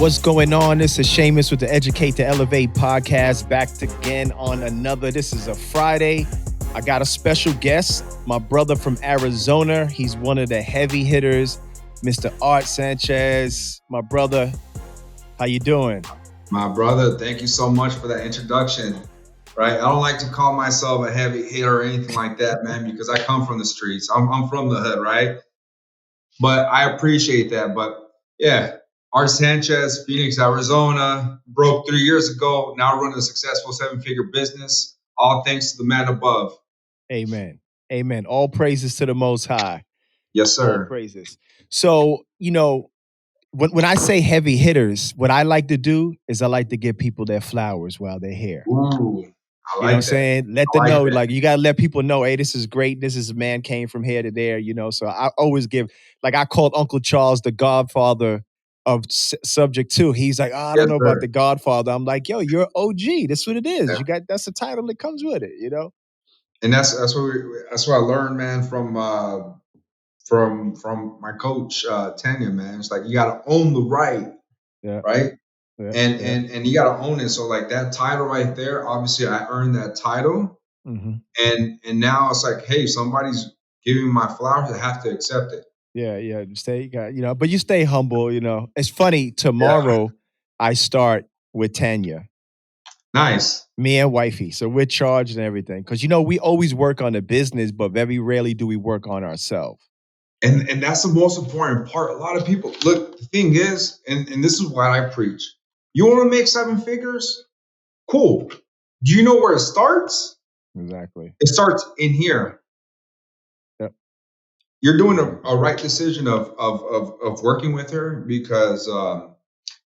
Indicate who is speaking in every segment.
Speaker 1: What's going on? This is Shamus with the Educate to Elevate podcast. Back again on another. This is a Friday. I got a special guest, my brother from Arizona. He's one of the heavy hitters, Mr. Art Sanchez. My brother, how you doing?
Speaker 2: My brother, thank you so much for that introduction. Right, I don't like to call myself a heavy hitter or anything like that, man, because I come from the streets. I'm from the hood, right? But I appreciate that. But yeah, Art Sanchez, Phoenix, Arizona, broke 3 years ago. Now running a successful seven-figure business. All thanks to the man above.
Speaker 1: Amen. Amen. All praises to the Most High.
Speaker 2: Yes,
Speaker 1: All
Speaker 2: sir.
Speaker 1: praises. So, when I say heavy hitters, what I like to do is I like to give people their flowers while they're here.
Speaker 2: Ooh, I
Speaker 1: You know what I'm
Speaker 2: like that.
Speaker 1: saying? Let
Speaker 2: I
Speaker 1: them
Speaker 2: like
Speaker 1: know,
Speaker 2: that.
Speaker 1: like, you got to let people know, hey, this is great. This is a man came from here to there, So I always give, like, I called Uncle Charles the godfather of subject two. He's like, oh, I don't
Speaker 2: Yes,
Speaker 1: know about
Speaker 2: sir.
Speaker 1: the godfather. I'm like, yo, you're OG. That's what it is.
Speaker 2: Yeah.
Speaker 1: That's the title that comes with it.
Speaker 2: And that's what I learned, man, from my coach Tanya, man. It's like you got to own the right,
Speaker 1: Yeah,
Speaker 2: right?
Speaker 1: yeah,
Speaker 2: And
Speaker 1: yeah.
Speaker 2: and you got to own it. So like that title right there, obviously I earned that title,
Speaker 1: Mm-hmm.
Speaker 2: and now it's like, hey, somebody's giving me my flowers. I have to accept it.
Speaker 1: Yeah, yeah. But you stay humble. It's funny.
Speaker 2: Yeah,
Speaker 1: Tomorrow, I start with Tanya.
Speaker 2: nice.
Speaker 1: Me and wifey. So we're charged and everything. Because we always work on the business, but very rarely do we work on ourselves.
Speaker 2: And that's the most important part. A lot of people look. The thing is, and this is what I preach. You want to make seven figures? Cool. Do you know where it starts?
Speaker 1: Exactly.
Speaker 2: It starts in here.
Speaker 1: Yep.
Speaker 2: You're doing a right decision of working with her because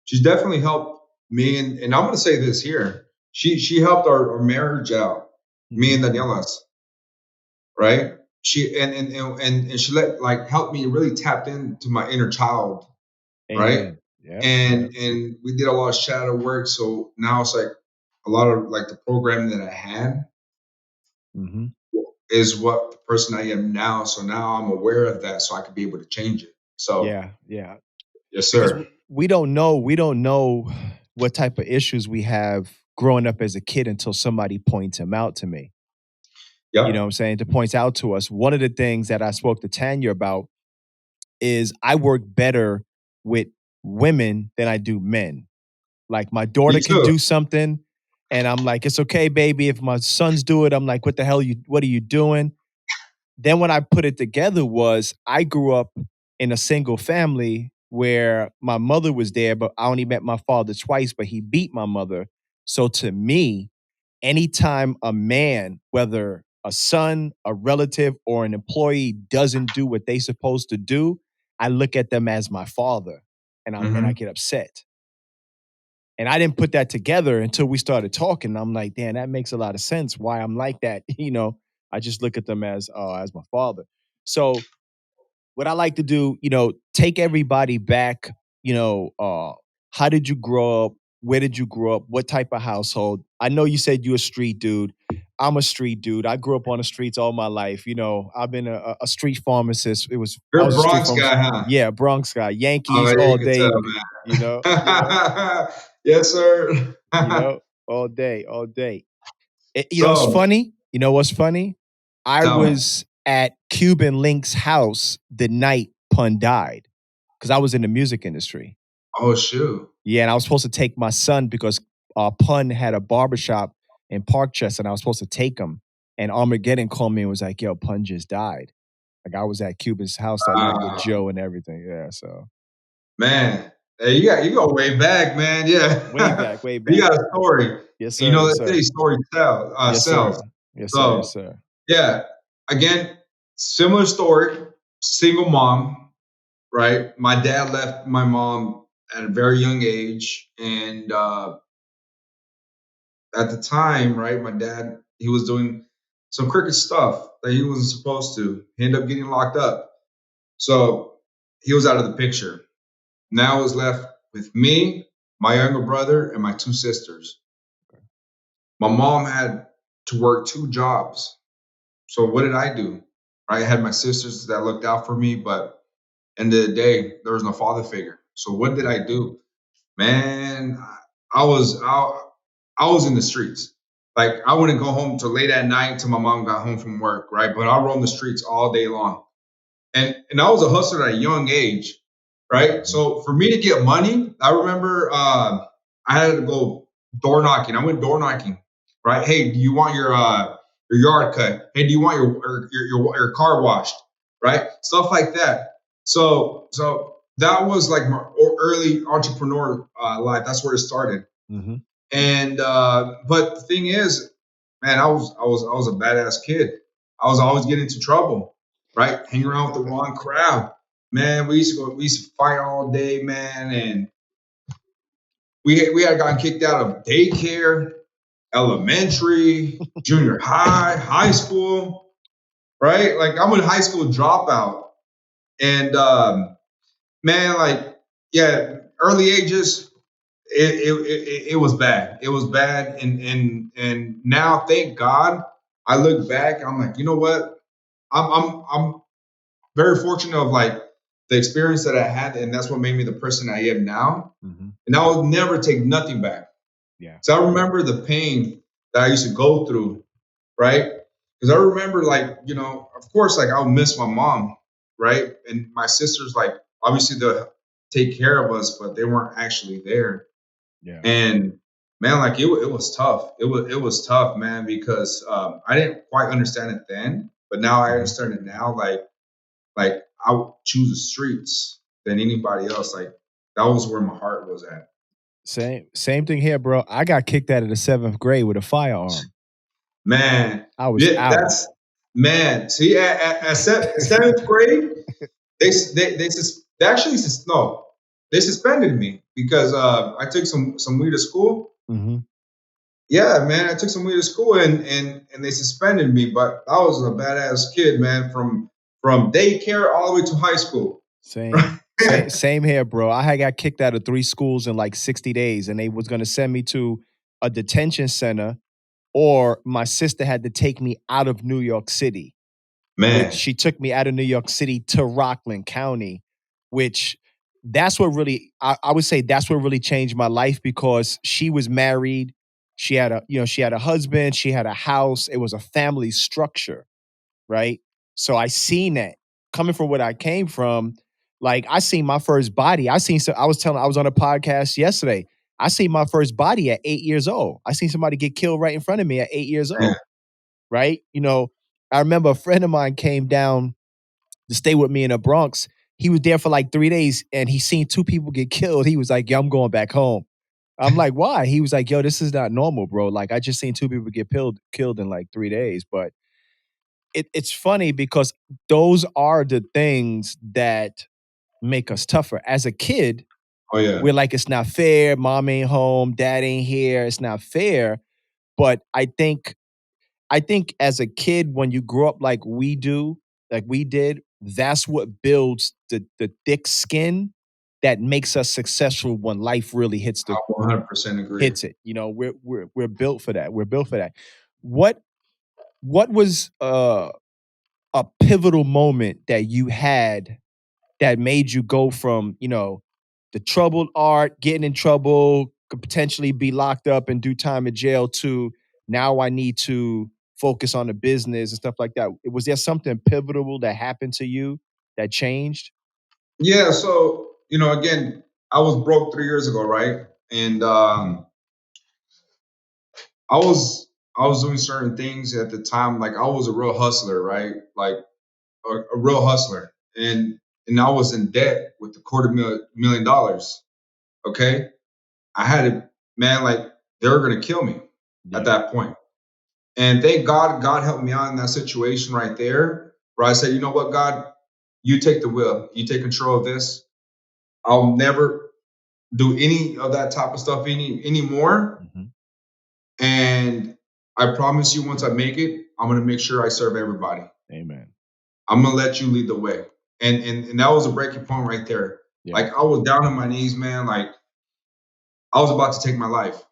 Speaker 2: she's definitely helped me. And I'm going to say this here. She helped our marriage out, me and Daniela's, right? She and she helped me really tap into my inner child, right?
Speaker 1: Amen. Yep. Yep.
Speaker 2: And we did a lot of shadow work. So now it's like a lot of like the programming that I had
Speaker 1: Mm-hmm.
Speaker 2: is what the person I am now. So now I'm aware of that, so I could be able to change it. So
Speaker 1: Yeah. Yeah.
Speaker 2: yes,
Speaker 1: Because
Speaker 2: sir.
Speaker 1: we don't know what type of issues we have growing up as a kid until somebody points them out to me. You know what
Speaker 2: Yep.
Speaker 1: I'm saying? To point out to us. One of the things that I spoke to Tanya about is I work better with women than I do men. Like my
Speaker 2: Me
Speaker 1: daughter can
Speaker 2: too.
Speaker 1: do something, and I'm like, it's okay, baby. If my sons do it, I'm like, what are you doing? Then when I put it together was I grew up in a single family where my mother was there, but I only met my father twice, but he beat my mother. So to me, anytime a man, whether a son, a relative, or an employee doesn't do what they supposed to do, I look at them as my father and I
Speaker 2: Hmm.
Speaker 1: get upset. And I didn't put that together until we started talking. I'm like, damn, that makes a lot of sense why I'm like that. I just look at them as my father. So what I like to do, take everybody back, how did you grow up? Where did you grow up? What type of household? I know you said you're a street dude. I'm a street dude. I grew up on the streets all my life. I've been a street pharmacist. I
Speaker 2: You're a
Speaker 1: was a street
Speaker 2: Bronx
Speaker 1: pharmacist.
Speaker 2: guy, huh?
Speaker 1: Yeah, Bronx guy.
Speaker 2: Oh,
Speaker 1: Yankees
Speaker 2: yeah,
Speaker 1: all
Speaker 2: you can
Speaker 1: day,
Speaker 2: tell, man. Yes, sir.
Speaker 1: you know, all day, all day. It's
Speaker 2: So
Speaker 1: funny. You know what's funny? I
Speaker 2: tell me.
Speaker 1: was at Cuban Link's house the night Pun died because I was in the music industry.
Speaker 2: Oh shoot.
Speaker 1: Yeah, and I was supposed to take my son because Pun had a barbershop in Parkchester, and I was supposed to take him. And Armageddon called me and was like, yo, Pun just died. Like I was at Cuban's house that night with
Speaker 2: Uh,
Speaker 1: Joe and everything. Yeah, so
Speaker 2: Man, hey, you go way back, man.
Speaker 1: way
Speaker 2: Yeah,
Speaker 1: back, way
Speaker 2: you
Speaker 1: back.
Speaker 2: got a story.
Speaker 1: Yes,
Speaker 2: You
Speaker 1: sir.
Speaker 2: know
Speaker 1: Yes,
Speaker 2: that
Speaker 1: sir.
Speaker 2: today's story
Speaker 1: Yes,
Speaker 2: sells.
Speaker 1: sir. Yes, sir. Yes,
Speaker 2: So
Speaker 1: sir.
Speaker 2: yeah, again, similar story. Single mom, right? My dad left my mom at a very young age, and at the time, right, my dad he was doing some crooked stuff that he wasn't supposed to. He ended up getting locked up, so he was out of the picture. Now I was left with me, my younger brother, and my two sisters. My mom had to work two jobs. So what did I do? I had my sisters that looked out for me, but end of the day, there was no father figure. So what did I do? Man, I was in the streets. Like I wouldn't go home till late at night till my mom got home from work, right? But I roamed the streets all day long. And I was a hustler at a young age, right?
Speaker 1: Mhm.
Speaker 2: So for me to get money, I remember I had to go door knocking. I went door knocking, right? Hey, do you want your yard cut? Hey, do you want your car washed? Right? Stuff like that. So that was like my early entrepreneur life. That's where it started.
Speaker 1: Mhm.
Speaker 2: And but the thing is, man, I was a badass kid. I was always getting into trouble, right? Hanging around with the wrong crowd. Man, we used to fight all day, man, and we had gotten kicked out of daycare, elementary, junior high, high school, right? Like I'm a high school dropout, and man, like yeah, early ages, it was bad. It was bad, and now, thank God, I look back. I'm like, you know what? I'm very fortunate of like the experience that I had, and that's what made me the person I am now.
Speaker 1: Mhm.
Speaker 2: And I will never take nothing back.
Speaker 1: Yeah.
Speaker 2: So I remember the pain that I used to go through, right? Because I remember, like, of course, like I'll miss my mom, right? And my sisters, like, obviously they'll take care of us, but they weren't actually there.
Speaker 1: Yeah.
Speaker 2: And man, like it was tough. It was tough, man, because I didn't quite understand it then, but now I
Speaker 1: Mhm.
Speaker 2: understand it now. Like I would choose the streets than anybody else. Like that was where my heart was at.
Speaker 1: Same thing here, bro. I got kicked out of the 7th grade with a firearm.
Speaker 2: Man,
Speaker 1: I was
Speaker 2: yeah,
Speaker 1: out.
Speaker 2: that's man. See, at seventh grade, they actually no, they suspended me because I took some weed to school.
Speaker 1: Mhm.
Speaker 2: Yeah, man, I took some weed to school and they suspended me, but I was a badass kid, man, from daycare all the way to high school.
Speaker 1: Same here, bro. I had got kicked out of 3 schools in like 60 days, and they was gonna send me to a detention center, or my sister had to take me out of New York City, which
Speaker 2: Man,
Speaker 1: she took me out of New York City to Rockland County, which that's what really I would say that's what really changed my life because she was married. She had a husband, she had a house. It was a family structure, right? So I seen that coming from what I came from. Like I seen my first body. I was on a podcast yesterday. I seen my first body at 8 years old. I seen somebody get killed right in front of me at 8 years
Speaker 2: man,
Speaker 1: old. Right? I remember a friend of mine came down to stay with me in the Bronx. He was there for like 3 days and he seen 2 people get killed. He was like, "Yo, I'm going back home." I'm like, "Why?" He was like, "Yo, this is not normal, bro. Like, I just seen 2 people get killed in like 3 days." But it's funny because those are the things that make us tougher. As a kid,
Speaker 2: oh yeah,
Speaker 1: we're like, it's not fair. Mom ain't home, dad ain't here. It's not fair. But I think as a kid, when you grow up like we did, that's what builds the thick skin that makes us successful when life really
Speaker 2: I 100% agree.
Speaker 1: hits it. We're built for that. We're built for that. What what was a pivotal moment that you had that made you go from, the troubled art, getting in trouble, could potentially be locked up and do time in jail to now I need to focus on the business and stuff like that. Was there something pivotal that happened to you that changed?
Speaker 2: Yeah, so again, I was broke 3 years ago, right? And I was I was doing certain things at the time. Like I was a real hustler, right? Like a real hustler, and I was in debt with the $million. Okay, I had it, man. Like they were gonna kill me at
Speaker 1: Yeah.
Speaker 2: that point. And thank God, God helped me out in that situation right there, where I said, you know what, God, you take the wheel, you take control of this. I'll never do any of that type of stuff anymore.
Speaker 1: Mhm.
Speaker 2: And I promise you, once I make it, I'm gonna make sure I serve everybody.
Speaker 1: Amen.
Speaker 2: I'm gonna let you lead the way. And that was a breaking point right there.
Speaker 1: Yeah.
Speaker 2: Like I was down on my knees, man. Like I was about to take my life.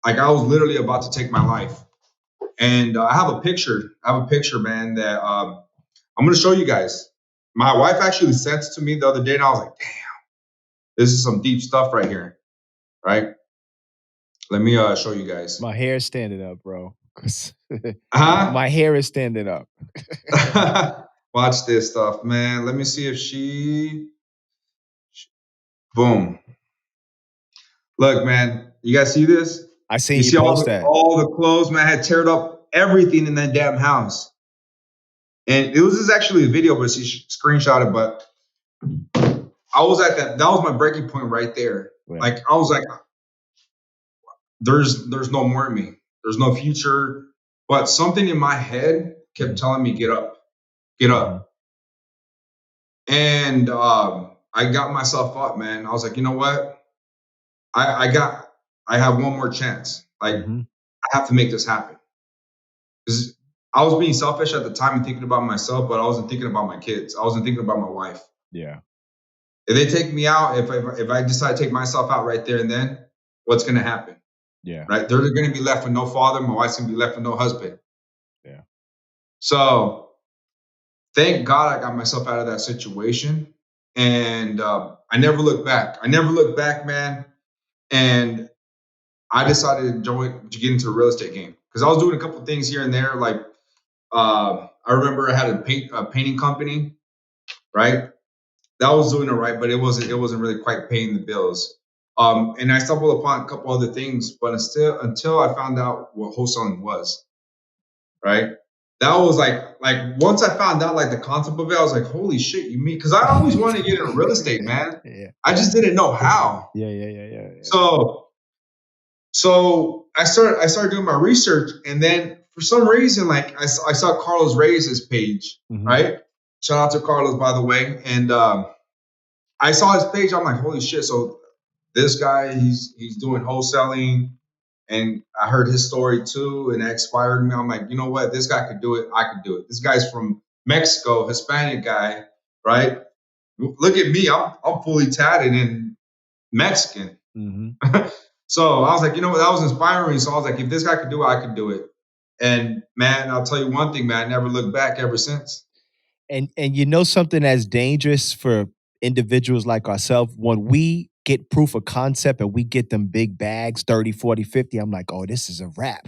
Speaker 2: Like I was literally about to take my life. And I have a picture. I have a picture, man, that I'm gonna show you guys. My wife actually sent it to me the other day, and I was like, damn, this is some deep stuff right here. right? Let me show you guys.
Speaker 1: My hair is standing up, bro. 'Cause
Speaker 2: Huh?
Speaker 1: my hair is standing up.
Speaker 2: Watch this stuff, man. Let me see if boom. Look, man. You guys see this?
Speaker 1: I
Speaker 2: You
Speaker 1: seen you
Speaker 2: see
Speaker 1: post that.
Speaker 2: all the clothes, man. I had teared up everything in that damn house. And it was just actually a video, but she screenshot it. But I was at that. That was my breaking point right there.
Speaker 1: Right.
Speaker 2: Like I was like, there's no more in me. There's no future. But something in my head kept telling me, get
Speaker 1: Mhm.
Speaker 2: up. And I got myself up, man. I was like, you know what? I got I have one more chance. Like
Speaker 1: Mhm.
Speaker 2: I have to make this happen. Because I was being selfish at the time and thinking about myself, but I wasn't thinking about my kids. I wasn't thinking about my wife.
Speaker 1: Yeah.
Speaker 2: If they take me out, if I decide to take myself out right there and then, what's going to happen?
Speaker 1: Yeah.
Speaker 2: Right? They're going to be left with no father. My wife's going to be left with no husband.
Speaker 1: Yeah.
Speaker 2: So thank God I got myself out of that situation. And I never looked back. I never looked back, man. And I decided to get into the real estate game because I was doing a couple of things here and there. Like I remember I had a painting company, right? That was doing it right, but it wasn't really quite paying the bills. And I stumbled upon a couple other things, but until I found out what wholesaling was, right? That was like once I found out like the concept of it, I was like, holy shit, you mean? Because I always wanted to get into real estate, man.
Speaker 1: Yeah.
Speaker 2: I just didn't know how.
Speaker 1: Yeah. Yeah. Yeah. Yeah. Yeah.
Speaker 2: So I started doing my research, and then for some reason, like I saw Carlos Reyes' page,
Speaker 1: Mhm.
Speaker 2: right? Shout out to Carlos, by the way. And I saw his page. I'm like, holy shit! So this guy, he's doing wholesaling, and I heard his story too, and that inspired me. I'm like, you know what? This guy could do it. I could do it. This guy's from Mexico, Hispanic guy, right? Look at me. I'm fully tatted and Mexican.
Speaker 1: Mhm.
Speaker 2: So I was like, you know what? That was inspiring. So I was like, if this guy could do it, I could do it. And man, I'll tell you one thing, man. I never looked back ever since.
Speaker 1: And you know something that's dangerous for individuals like ourselves when we get proof of concept and we get them big bags 30, 40, 50. I'm like, oh, this is a wrap.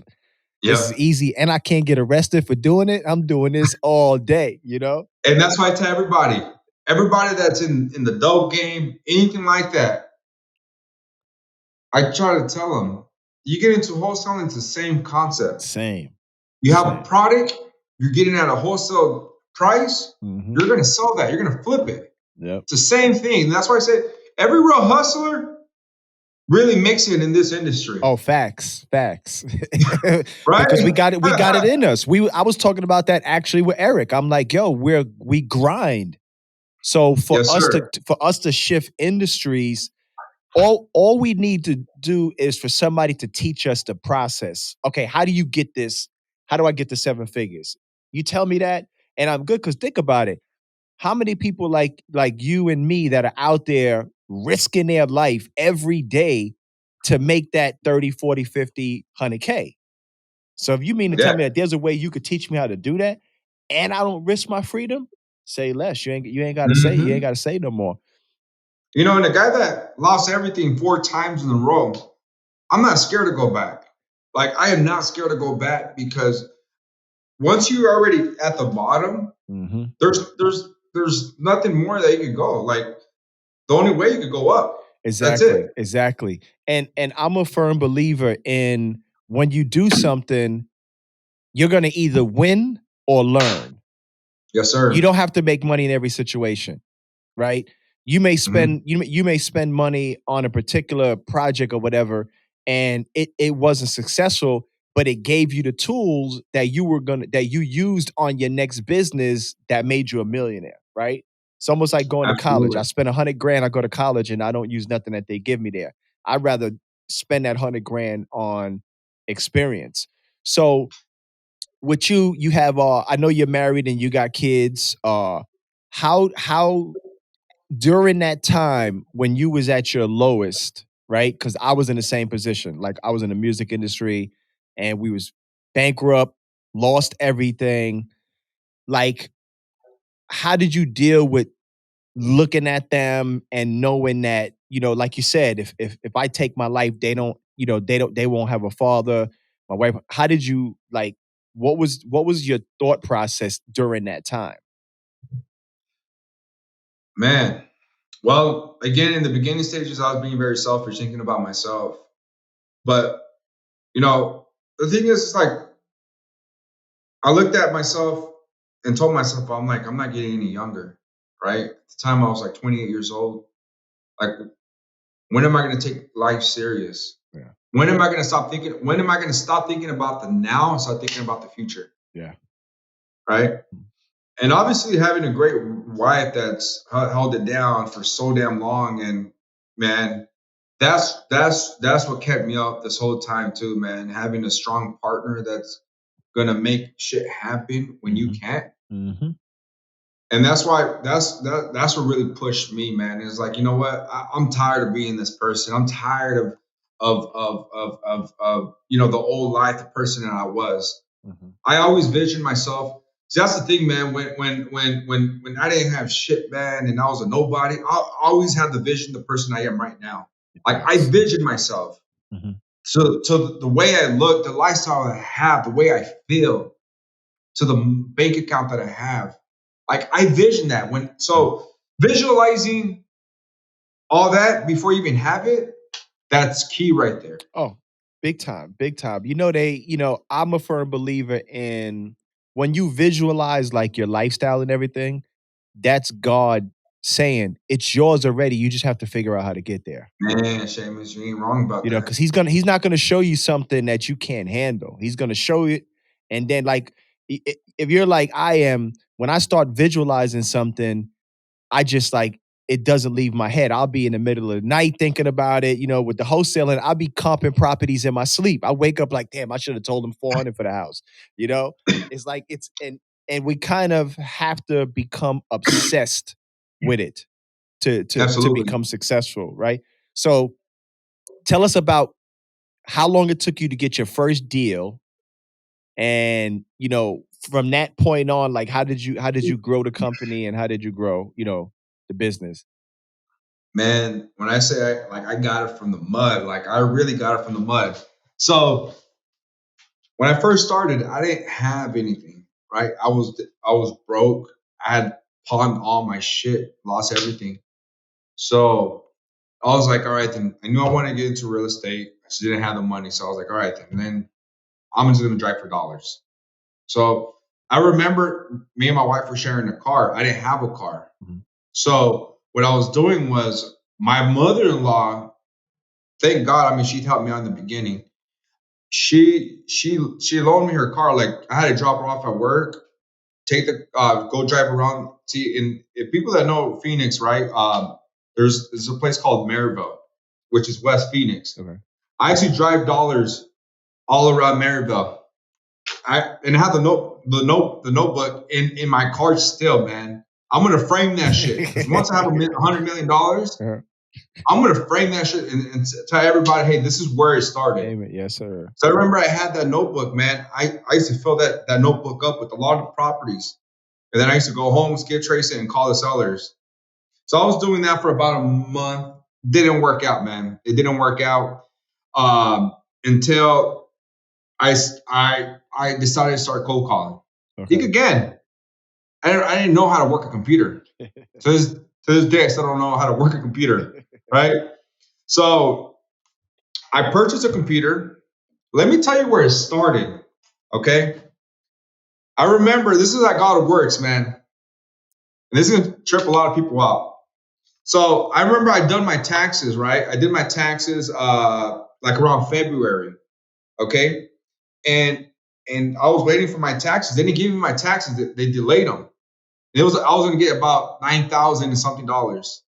Speaker 1: This is
Speaker 2: Yep.
Speaker 1: easy and I can't get arrested for doing it. I'm doing this all day, you know?
Speaker 2: And that's why I tell everybody that's in the dope game, anything like that, I try to tell them, you get into wholesaling, it's the same concept.
Speaker 1: Same.
Speaker 2: You have a
Speaker 1: Same.
Speaker 2: product, you're getting at a wholesale price,
Speaker 1: Mhm.
Speaker 2: you're going to sell that, you're going to flip it.
Speaker 1: Yep.
Speaker 2: It's the same thing. And that's why I say every real hustler really makes it in this industry,
Speaker 1: Oh, facts, facts. Because
Speaker 2: right?
Speaker 1: we got it in us. I was talking about that actually with Eric. I'm like, yo, we grind. So
Speaker 2: Yes, sir.
Speaker 1: for us to shift industries, all we need to do is for somebody to teach us the process. Okay, how do you get this? How do I get to seven figures? You tell me that, and I'm good. Because think about it. How many people like you and me that are out there risking their life every day to make that 30, 40, 50, 100K? So if you mean to tell
Speaker 2: Yeah.
Speaker 1: me that there's a way you could teach me how to do that and I don't risk my freedom, say less. You ain't
Speaker 2: Hmm.
Speaker 1: gotta say no more.
Speaker 2: And the guy that lost everything 4 times in a row, I'm not scared to go back. Like, I am not scared to go back because once you're already at the bottom,
Speaker 1: Mhm.
Speaker 2: there's nothing more that you could go. Like, the only way you could go up. That's it.
Speaker 1: Exactly, exactly. And I'm a firm believer in when you do something, you're gonna either win or learn.
Speaker 2: Yes,
Speaker 1: You
Speaker 2: sir.
Speaker 1: don't have to make money in every situation, right?
Speaker 2: Hmm.
Speaker 1: You may spend money on a particular project or whatever, and it wasn't successful, but it gave you the tools that you used on your next business that made you a millionaire, right? It's almost like going to college. I
Speaker 2: Absolutely.
Speaker 1: spend 100 grand, I go to college, and I don't use nothing that they give me there. I'd rather spend that 100 grand on experience. So with you have I know you're married and you got kids. How during that time when you was at your lowest, right? Because I was in the same position. Like I was in the music industry and we was bankrupt, lost everything. Like, how did you deal with looking at them and knowing that like you said, if I take my life, they won't have a father. My wife, how did you like? What was your thought process during that time?
Speaker 2: Man, well, again, in the beginning stages, I was being very selfish, thinking about myself. But you know, the thing is, it's like I looked at myself and told myself, I'm like, I'm not getting any younger, right? At the time, I was like 28 years old. Like, when am I going to take life serious?
Speaker 1: Yeah,
Speaker 2: When am I going to stop thinking? When am I going to stop thinking about the now and start thinking about the future?
Speaker 1: yeah,
Speaker 2: Right. And obviously, having a great wife that's held it down for so damn long, and man, that's what kept me up this whole time too, man. Having a strong partner that's gonna make shit happen when you
Speaker 1: hmm
Speaker 2: can't.
Speaker 1: hmm
Speaker 2: And that's why that's what really pushed me, man. Is like, you know what? I'm tired of being this person. I'm tired of the old life, the person that I was.
Speaker 1: hmm
Speaker 2: I always vision myself. See, that's the thing, man. When I didn't have shit, man, and I was a nobody, I always had the vision, the person I am right now. Like I
Speaker 1: Yes.
Speaker 2: vision myself.
Speaker 1: hmm
Speaker 2: So the way I look, the lifestyle I have, the way I feel, to the bank account that I have. Like I vision that visualizing all that before you even have it, that's key right there.
Speaker 1: Oh, big time, big time. I'm a firm believer in when you visualize like your lifestyle and everything, that's God saying it's yours already. You just have to figure out how to get there.
Speaker 2: Man, Shamus, you ain't wrong about
Speaker 1: Because
Speaker 2: that.
Speaker 1: he's not gonna show you something that you can't handle. He's gonna show it, and then like if you're like I am, when I start visualizing something, I just like it doesn't leave my head. I'll be in the middle of the night thinking about it. With the wholesaling, I'll be comping properties in my sleep. I wake up like, damn, I should have told him 400 for the house. You know, it's like and we kind of have to become obsessed with it to
Speaker 2: Absolutely.
Speaker 1: become successful, right? So tell us about how long it took you to get your first deal, and from that point on, like how did you grow the company, and how did you grow the business?
Speaker 2: Man, when I say I got it from the mud, like I really got it from the mud. So when I first started, I didn't have anything, right? I was broke. I had pawned all my shit, lost everything. So I was like, all right, then I knew I wanted to get into real estate. I just didn't have the money. So I was like, all right, then. And then I'm just gonna drive for dollars. So I remember me and my wife were sharing a car. I didn't have a car.
Speaker 1: Mhm.
Speaker 2: So what I was doing was my mother-in-law, thank God, I mean, she'd helped me out in the beginning. She loaned me her car. Like I had to drop her off at work, take the go drive around. See, in if people that know Phoenix, right? There's a place called Maryville, which is West Phoenix.
Speaker 1: Okay.
Speaker 2: I used to drive dollars all around Maryville. I have the notebook in my car still, man. I'm gonna frame that shit because once I have $100 million,
Speaker 1: Uh-huh.
Speaker 2: I'm gonna frame that shit and tell everybody, hey, this is where it started.
Speaker 1: Name it, yes, sir.
Speaker 2: So I remember I had that notebook, man. I used to fill that notebook up with a lot of properties. And then I used to go home, skip trace it, and call the sellers. So I was doing that for about a month. Didn't work out, man. It didn't work out until I decided to start cold calling. Think
Speaker 1: Okay.
Speaker 2: again. I didn't know how to work a computer. To this day, I still don't know how to work a computer, right? So I purchased a computer. Let me tell you where it started, okay? I remember this is like how it works, man. And this is gonna trip a lot of people out. So I remember I'd done my taxes, right? I did my taxes like around February, okay? And I was waiting for my taxes. They didn't give me my taxes. They delayed them. I was gonna get about 9,000 and something dollars.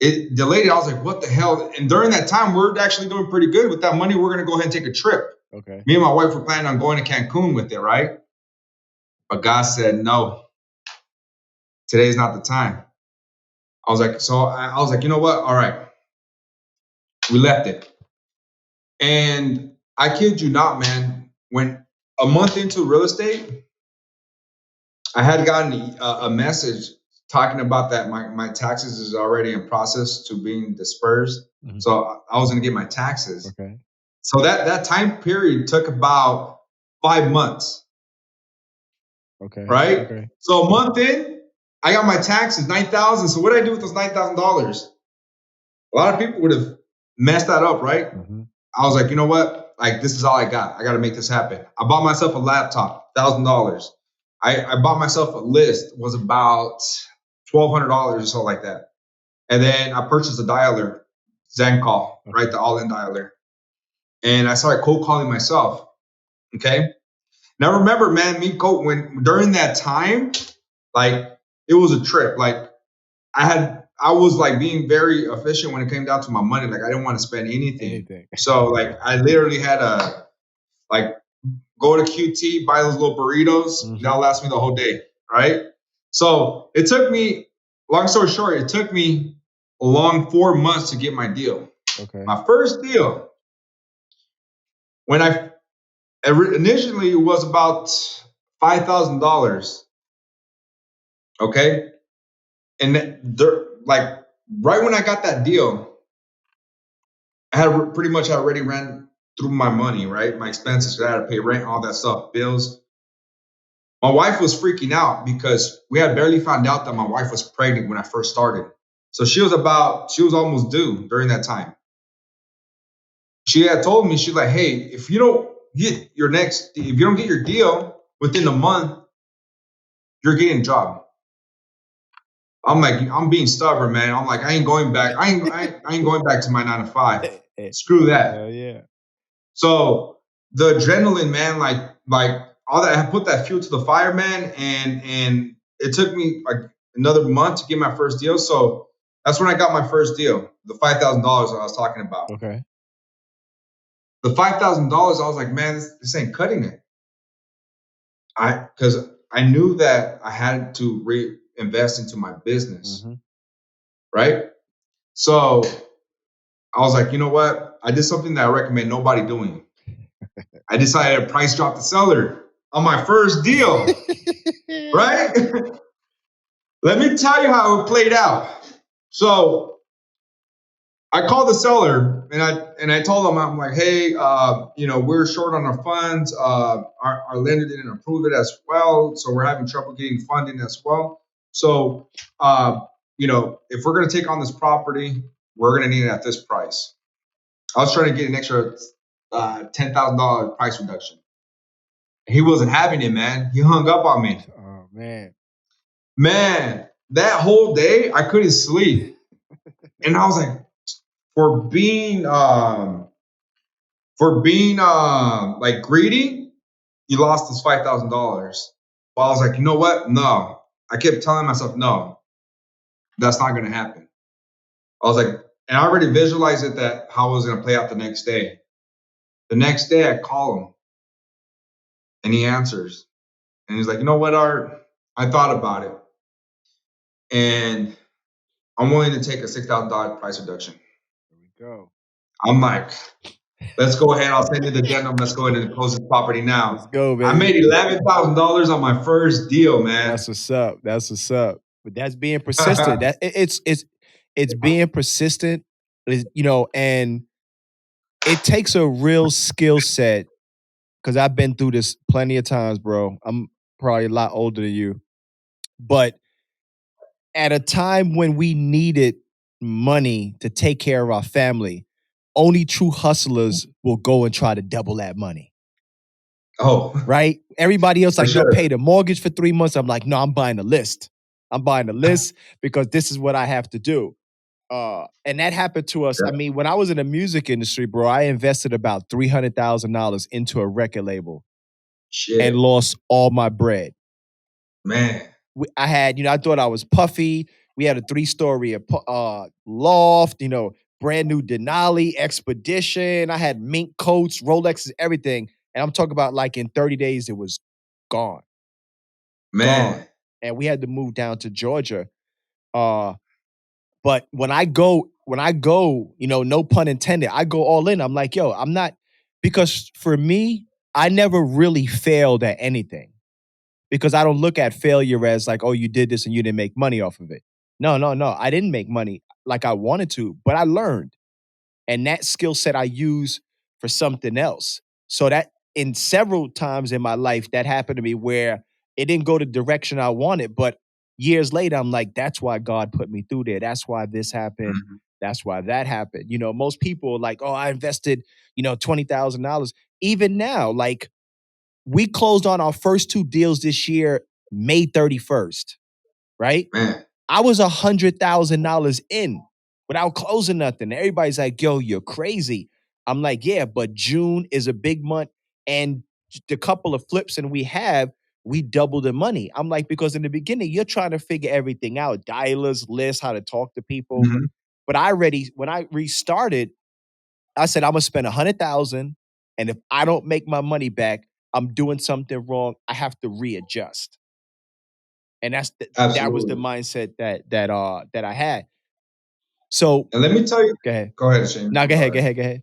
Speaker 2: It delayed it. I was like, what the hell? And during that time, we're actually doing pretty good with that money. We're gonna go ahead and take a trip.
Speaker 1: Okay.
Speaker 2: Me and my wife were planning on going to Cancun with it, right? But God said, no, today's not the time. I was like, you know what? All right. We left it. And I kid you not, man, when a month into real estate, I had gotten a message talking about that my taxes is already in process to being dispersed.
Speaker 1: Mhm.
Speaker 2: So I was going to get my taxes.
Speaker 1: Okay.
Speaker 2: So that time period took about 5 months,
Speaker 1: Okay.
Speaker 2: right?
Speaker 1: Okay.
Speaker 2: So a month in, I got my taxes 9,000. So what did I do with those $9,000? A lot of people would have messed that up, right?
Speaker 1: Mhm.
Speaker 2: I was like, you know what? Like, this is all I got. I got to make this happen. I bought myself a laptop, $1,000. I bought myself a list, was about $1,200 or so like that. And then I purchased a dialer, Zen call, right?
Speaker 1: Okay.
Speaker 2: The all in dialer. And I started cold calling myself. Okay. Now remember, man, when during that time, like it was a trip. Like I was like being very efficient when it came down to my money. Like I didn't want to spend anything.
Speaker 1: Anything.
Speaker 2: So like I literally had a like go to QT, buy those little burritos. That'll last me the whole day, right? So it took me, long story short, it took me a long 4 months to get my deal.
Speaker 1: Okay.
Speaker 2: My first deal, when I initially it was about $5,000. Okay, and there, like right when I got that deal, I had pretty much already ran through my money, right? My expenses. I had to pay rent, all that stuff, bills. My wife was freaking out because we had barely found out that my wife was pregnant when I first started. So she was almost due during that time. She had told me, she's like, hey, if you don't get your deal within a month, you're getting a job. I'm like, I'm being stubborn, man. I'm like, I ain't going back. I ain't going back to my 9 to 5. Screw that.
Speaker 1: Hell yeah.
Speaker 2: So the adrenaline, man, like all that, I put that fuel to the fire, man, and it took me like another month to get my first deal. So that's when I got my first deal, the $5,000 I was talking about.
Speaker 1: Okay.
Speaker 2: The $5,000, I was like, man, this ain't cutting it. Because I knew that I had to reinvest into my business, right? So I was like, you know what? I did something that I recommend nobody doing. I decided to price drop the seller on my first deal, right? Let me tell you how it played out. So I called the seller and I told him, I'm like, hey, we're short on our funds. Our lender didn't approve it as well, so we're having trouble getting funding as well. So, if we're going to take on this property, we're going to need it at this price. I was trying to get an extra $10,000 price reduction. He wasn't having it, man. He hung up on me.
Speaker 1: Oh man.
Speaker 2: Man, that whole day I couldn't sleep. And I was like, for being like greedy, you lost this $5,000. But I was like, you know what? No. I kept telling myself, no, that's not gonna happen. I was like, and I already visualized it that how it was gonna play out the next day. The next day I call him and he answers. And he's like, you know what, Art? I thought about it. And I'm willing to take a $6,000 price reduction.
Speaker 1: There we go.
Speaker 2: I'm like, let's go ahead. I'll send you the addendum. Let's go ahead and close this property now.
Speaker 1: Let's go, baby.
Speaker 2: I made $11,000 on my first deal, man.
Speaker 1: That's what's up. That's what's up. But that's being persistent. It's being persistent. And it takes a real skill set. Because I've been through this plenty of times, bro. I'm probably a lot older than you, but at a time when we needed money to take care of our family, only true hustlers will go and try to double that money.
Speaker 2: Oh,
Speaker 1: right? Everybody else, like,
Speaker 2: sure.
Speaker 1: no, pay the mortgage for 3 months. I'm like, no, I'm buying a list. I'm buying a list because this is what I have to do. And that happened to us.
Speaker 2: Yeah.
Speaker 1: I mean, when I was in the music industry, bro, I invested about $300,000 into a record label.
Speaker 2: Shit.
Speaker 1: And lost all my bread.
Speaker 2: Man.
Speaker 1: I had, I thought I was puffy. We had a 3-story loft, brand new Denali Expedition. I had mink coats, Rolexes, everything. And I'm talking about like in 30 days, it was gone.
Speaker 2: Man.
Speaker 1: Gone. And we had to move down to Georgia. But when I go, no pun intended, I go all in. I'm like, yo, I'm not, because for me, I never really failed at anything. because I don't look at failure as like, oh, you did this and you didn't make money off of it. No, no, no. I didn't make money like I wanted to, but I learned. And that skill set I use for something else. So that in several times in my life, that happened to me where it didn't go the direction I wanted, but years later, I'm like, that's why God put me through there. That's why this happened.
Speaker 2: Mhm.
Speaker 1: That's why that happened. Most people are like, oh, I invested, $20,000. Even now, like we closed on our first two deals this year, May 31st, right?
Speaker 2: Man,
Speaker 1: I was $100,000 in without closing nothing. Everybody's like, yo, you're crazy. I'm like, yeah, but June is a big month. And the couple of flips and we doubled the money. I'm like, because in the beginning, you're trying to figure everything out, dialers, lists, how to talk to people.
Speaker 2: mhm,
Speaker 1: But when I restarted, I said, I'm gonna spend 100,000. And if I don't make my money back, I'm doing something wrong. I have to readjust. And that was the
Speaker 2: absolutely.
Speaker 1: mindset that I had. So
Speaker 2: And let me tell you,
Speaker 1: go ahead.
Speaker 2: go ahead, Shamus.
Speaker 1: No,
Speaker 2: I'm
Speaker 1: go ahead, go
Speaker 2: sorry.
Speaker 1: ahead, go ahead.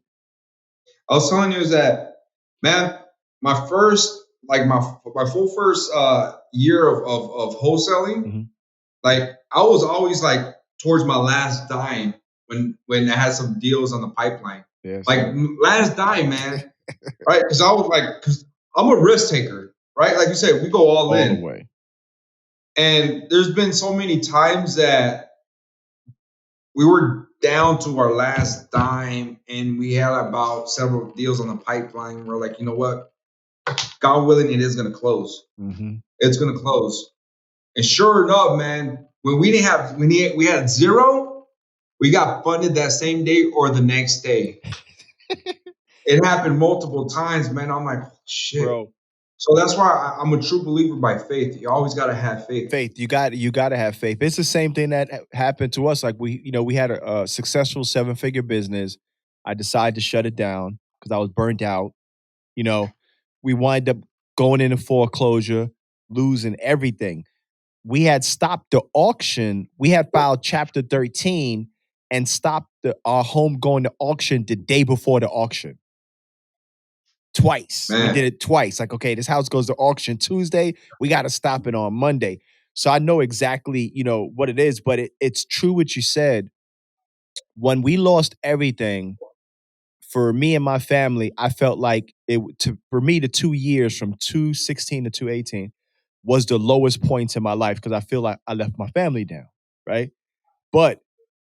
Speaker 2: I was telling you is that, man, my first, like my full first year of wholesaling,
Speaker 1: Mhm.
Speaker 2: like I was always like towards my last dime when I had some deals on the pipeline.
Speaker 1: Yes,
Speaker 2: Like
Speaker 1: sir.
Speaker 2: last dime, man, right? Because I was like, because I'm a risk taker, right? Like you said, we go all
Speaker 1: All the
Speaker 2: in.
Speaker 1: way.
Speaker 2: And there's been so many times that we were down to our last dime and we had about several deals on the pipeline. We're like, you know what? God willing, it is going to close.
Speaker 1: Mhm.
Speaker 2: It's going to close. And sure enough, man, when we had zero, we got funded that same day or the next day. It happened multiple times, man. I'm like, shit.
Speaker 1: Bro,
Speaker 2: So that's why I'm a true believer by faith. You always got to have faith.
Speaker 1: faith. You got to have faith. It's the same thing that happened to us. Like we had a successful seven-figure business. I decided to shut it down because I was burnt out. You know, we wind up going into foreclosure, losing everything. We had stopped the auction. We had filed Chapter 13 and stopped our home going to auction the day before the auction. Twice. We did
Speaker 2: Man,
Speaker 1: it twice. Like, okay, this house goes to auction Tuesday. We got to stop it on Monday. So I know exactly, what it is, but it's true what you said. When we lost everything, for me and my family, I felt like for me the 2 years from 216 to 218 was the lowest points in my life because I feel like I left my family down, right? But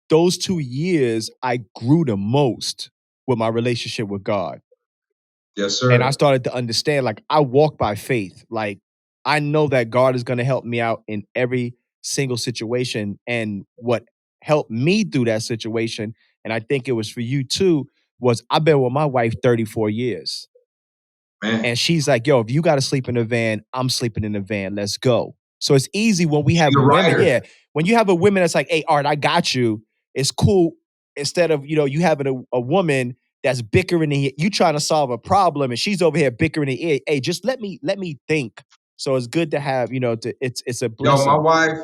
Speaker 1: those 2 years, I grew the most with my relationship with God.
Speaker 2: yes,
Speaker 1: And I
Speaker 2: sir.
Speaker 1: started to understand, like, I walk by faith. Like, I know that God is going to help me out in every single situation. And what helped me through that situation, and I think it was for you too, was I've been with my wife 34 years.
Speaker 2: Man,
Speaker 1: And she's like, yo, if you got to sleep in a van, I'm sleeping in a van. Let's go. So it's easy when we
Speaker 2: she's
Speaker 1: have
Speaker 2: a
Speaker 1: women. Yeah.
Speaker 2: writer.
Speaker 1: When you have a woman that's like, hey, Art, I got you. It's cool. Instead of, you having a woman that's bickering in here, you trying to solve a problem and she's over here bickering in here. Hey, just let me think. So it's good to have, it's a
Speaker 2: Yo, my
Speaker 1: blessing.
Speaker 2: wife,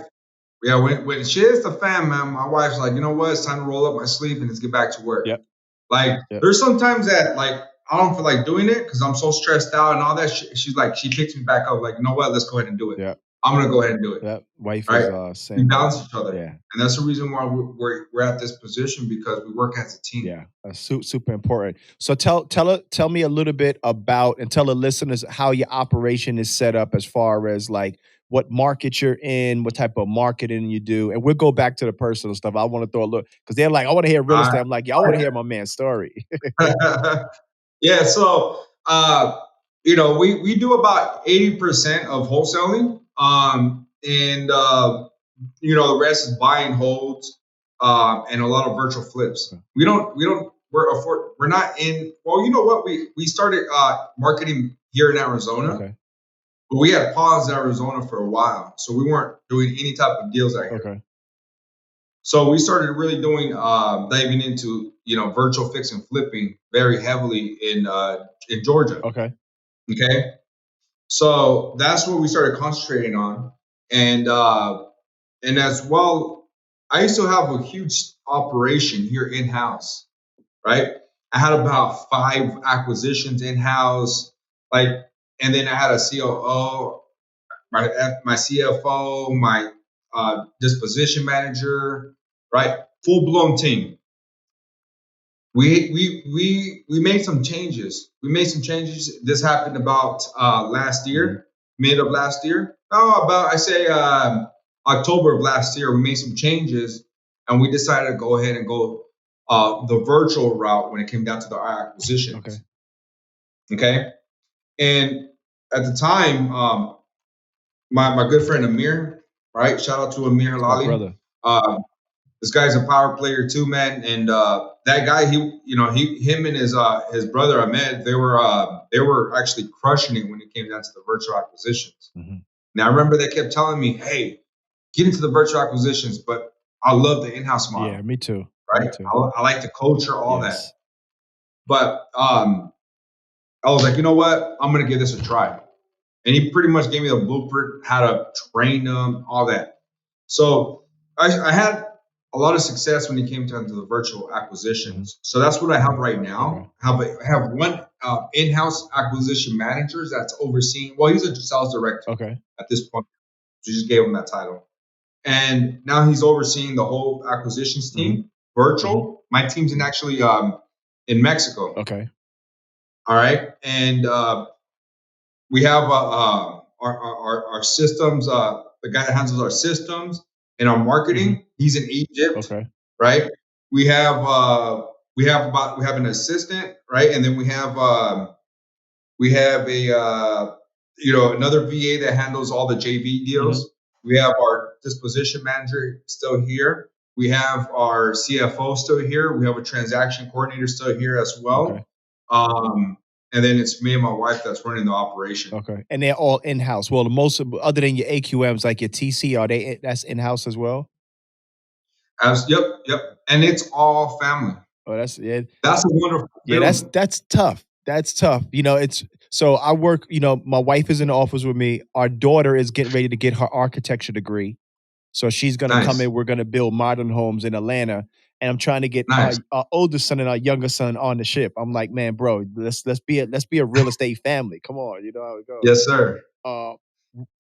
Speaker 2: yeah, when she is the fan, man, my wife's like, you know what? It's time to roll up my sleeve and let's get back to work.
Speaker 1: Yep.
Speaker 2: Like,
Speaker 1: Yep.
Speaker 2: there's sometimes that like I don't feel like doing it because I'm so stressed out and all that. She's like, she picks me back up, like, you know what? Let's go ahead and do it.
Speaker 1: Yep.
Speaker 2: I'm gonna go ahead and do it.
Speaker 1: Yep. Wife is
Speaker 2: Right? We
Speaker 1: same way.
Speaker 2: balance each other,
Speaker 1: Yeah.
Speaker 2: and that's the reason why we're at this position because we work as a team.
Speaker 1: Yeah, super important. So tell me a little bit about and tell the listeners how your operation is set up as far as like what market you're in, what type of marketing you do, and we'll go back to the personal stuff. I want to throw a look because they're like, I want to hear real
Speaker 2: Uh,
Speaker 1: estate. I'm like, yeah, I want to hear my man's story.
Speaker 2: yeah, so we do about 80% of wholesaling, and the rest is buy and holds, and a lot of virtual flips. We're not in. Well, you know what? We started marketing here in Arizona,
Speaker 1: Okay.
Speaker 2: but we had paused Arizona for a while, so we weren't doing any type of deals out here.
Speaker 1: Okay.
Speaker 2: So we started really doing diving into virtual fix and flipping very heavily in Georgia.
Speaker 1: Okay.
Speaker 2: Okay, so that's what we started concentrating on, and as well, I used to have a huge operation here in house. Right, I had about 5 acquisitions in house, like, and then I had a COO. my CFO, my disposition manager, right? Full blown team. We made some changes. We made some changes. This happened about last year, mid of last year. Oh, about I say October of last year. We made some changes, and we decided to go ahead and go the virtual route when it came down to the acquisitions. Okay, and at the time, my good friend Amir, right? Shout out to Amir
Speaker 1: It's my
Speaker 2: Halali.
Speaker 1: brother.
Speaker 2: This guy's a power player too, man. And that guy, him and his brother Ahmed, they were actually crushing it when it came down to the virtual acquisitions. Now I remember they kept telling me, "Hey, get into the virtual acquisitions," but I love the in-house model.
Speaker 1: Yeah, me too.
Speaker 2: Right?
Speaker 1: Me too.
Speaker 2: I like the culture, all that.
Speaker 1: Yes.
Speaker 2: But I was like, you know what? I'm gonna give this a try. And he pretty much gave me the blueprint, how to train them, all that. So I had a lot of success when it came down to the virtual acquisitions. So that's what I have right now. I have one in-house acquisition manager that's overseeing. Well, he's a sales director at this point. We just gave him that title, and now he's overseeing the whole acquisitions team, virtual. My team's in Mexico.
Speaker 1: Okay.
Speaker 2: All right, and we have our systems. The guy that handles our systems and our marketing, he's in Egypt.
Speaker 1: Okay.
Speaker 2: Right. We have an assistant, right, and then we have another VA that handles all the JV deals. We have our disposition manager still here. We have our CFO still here. We have a transaction coordinator still here as well. And then it's me and my wife that's running the operation.
Speaker 1: Okay. And they're all in-house. Well, the most other than your AQMs, like your TC, that's in-house as well?
Speaker 2: Yep. And it's all family.
Speaker 1: Oh, that's a
Speaker 2: wonderful feeling.
Speaker 1: Yeah, that's tough. That's tough. So I work, my wife is in the office with me. Our daughter is getting ready to get her architecture degree. So she's gonna come in. We're gonna build modern homes in Atlanta. And I'm trying to get our older son and our younger son on the ship. I'm like, man, bro, let's be a real estate family. Come on, you know how it goes.
Speaker 2: Yes, sir.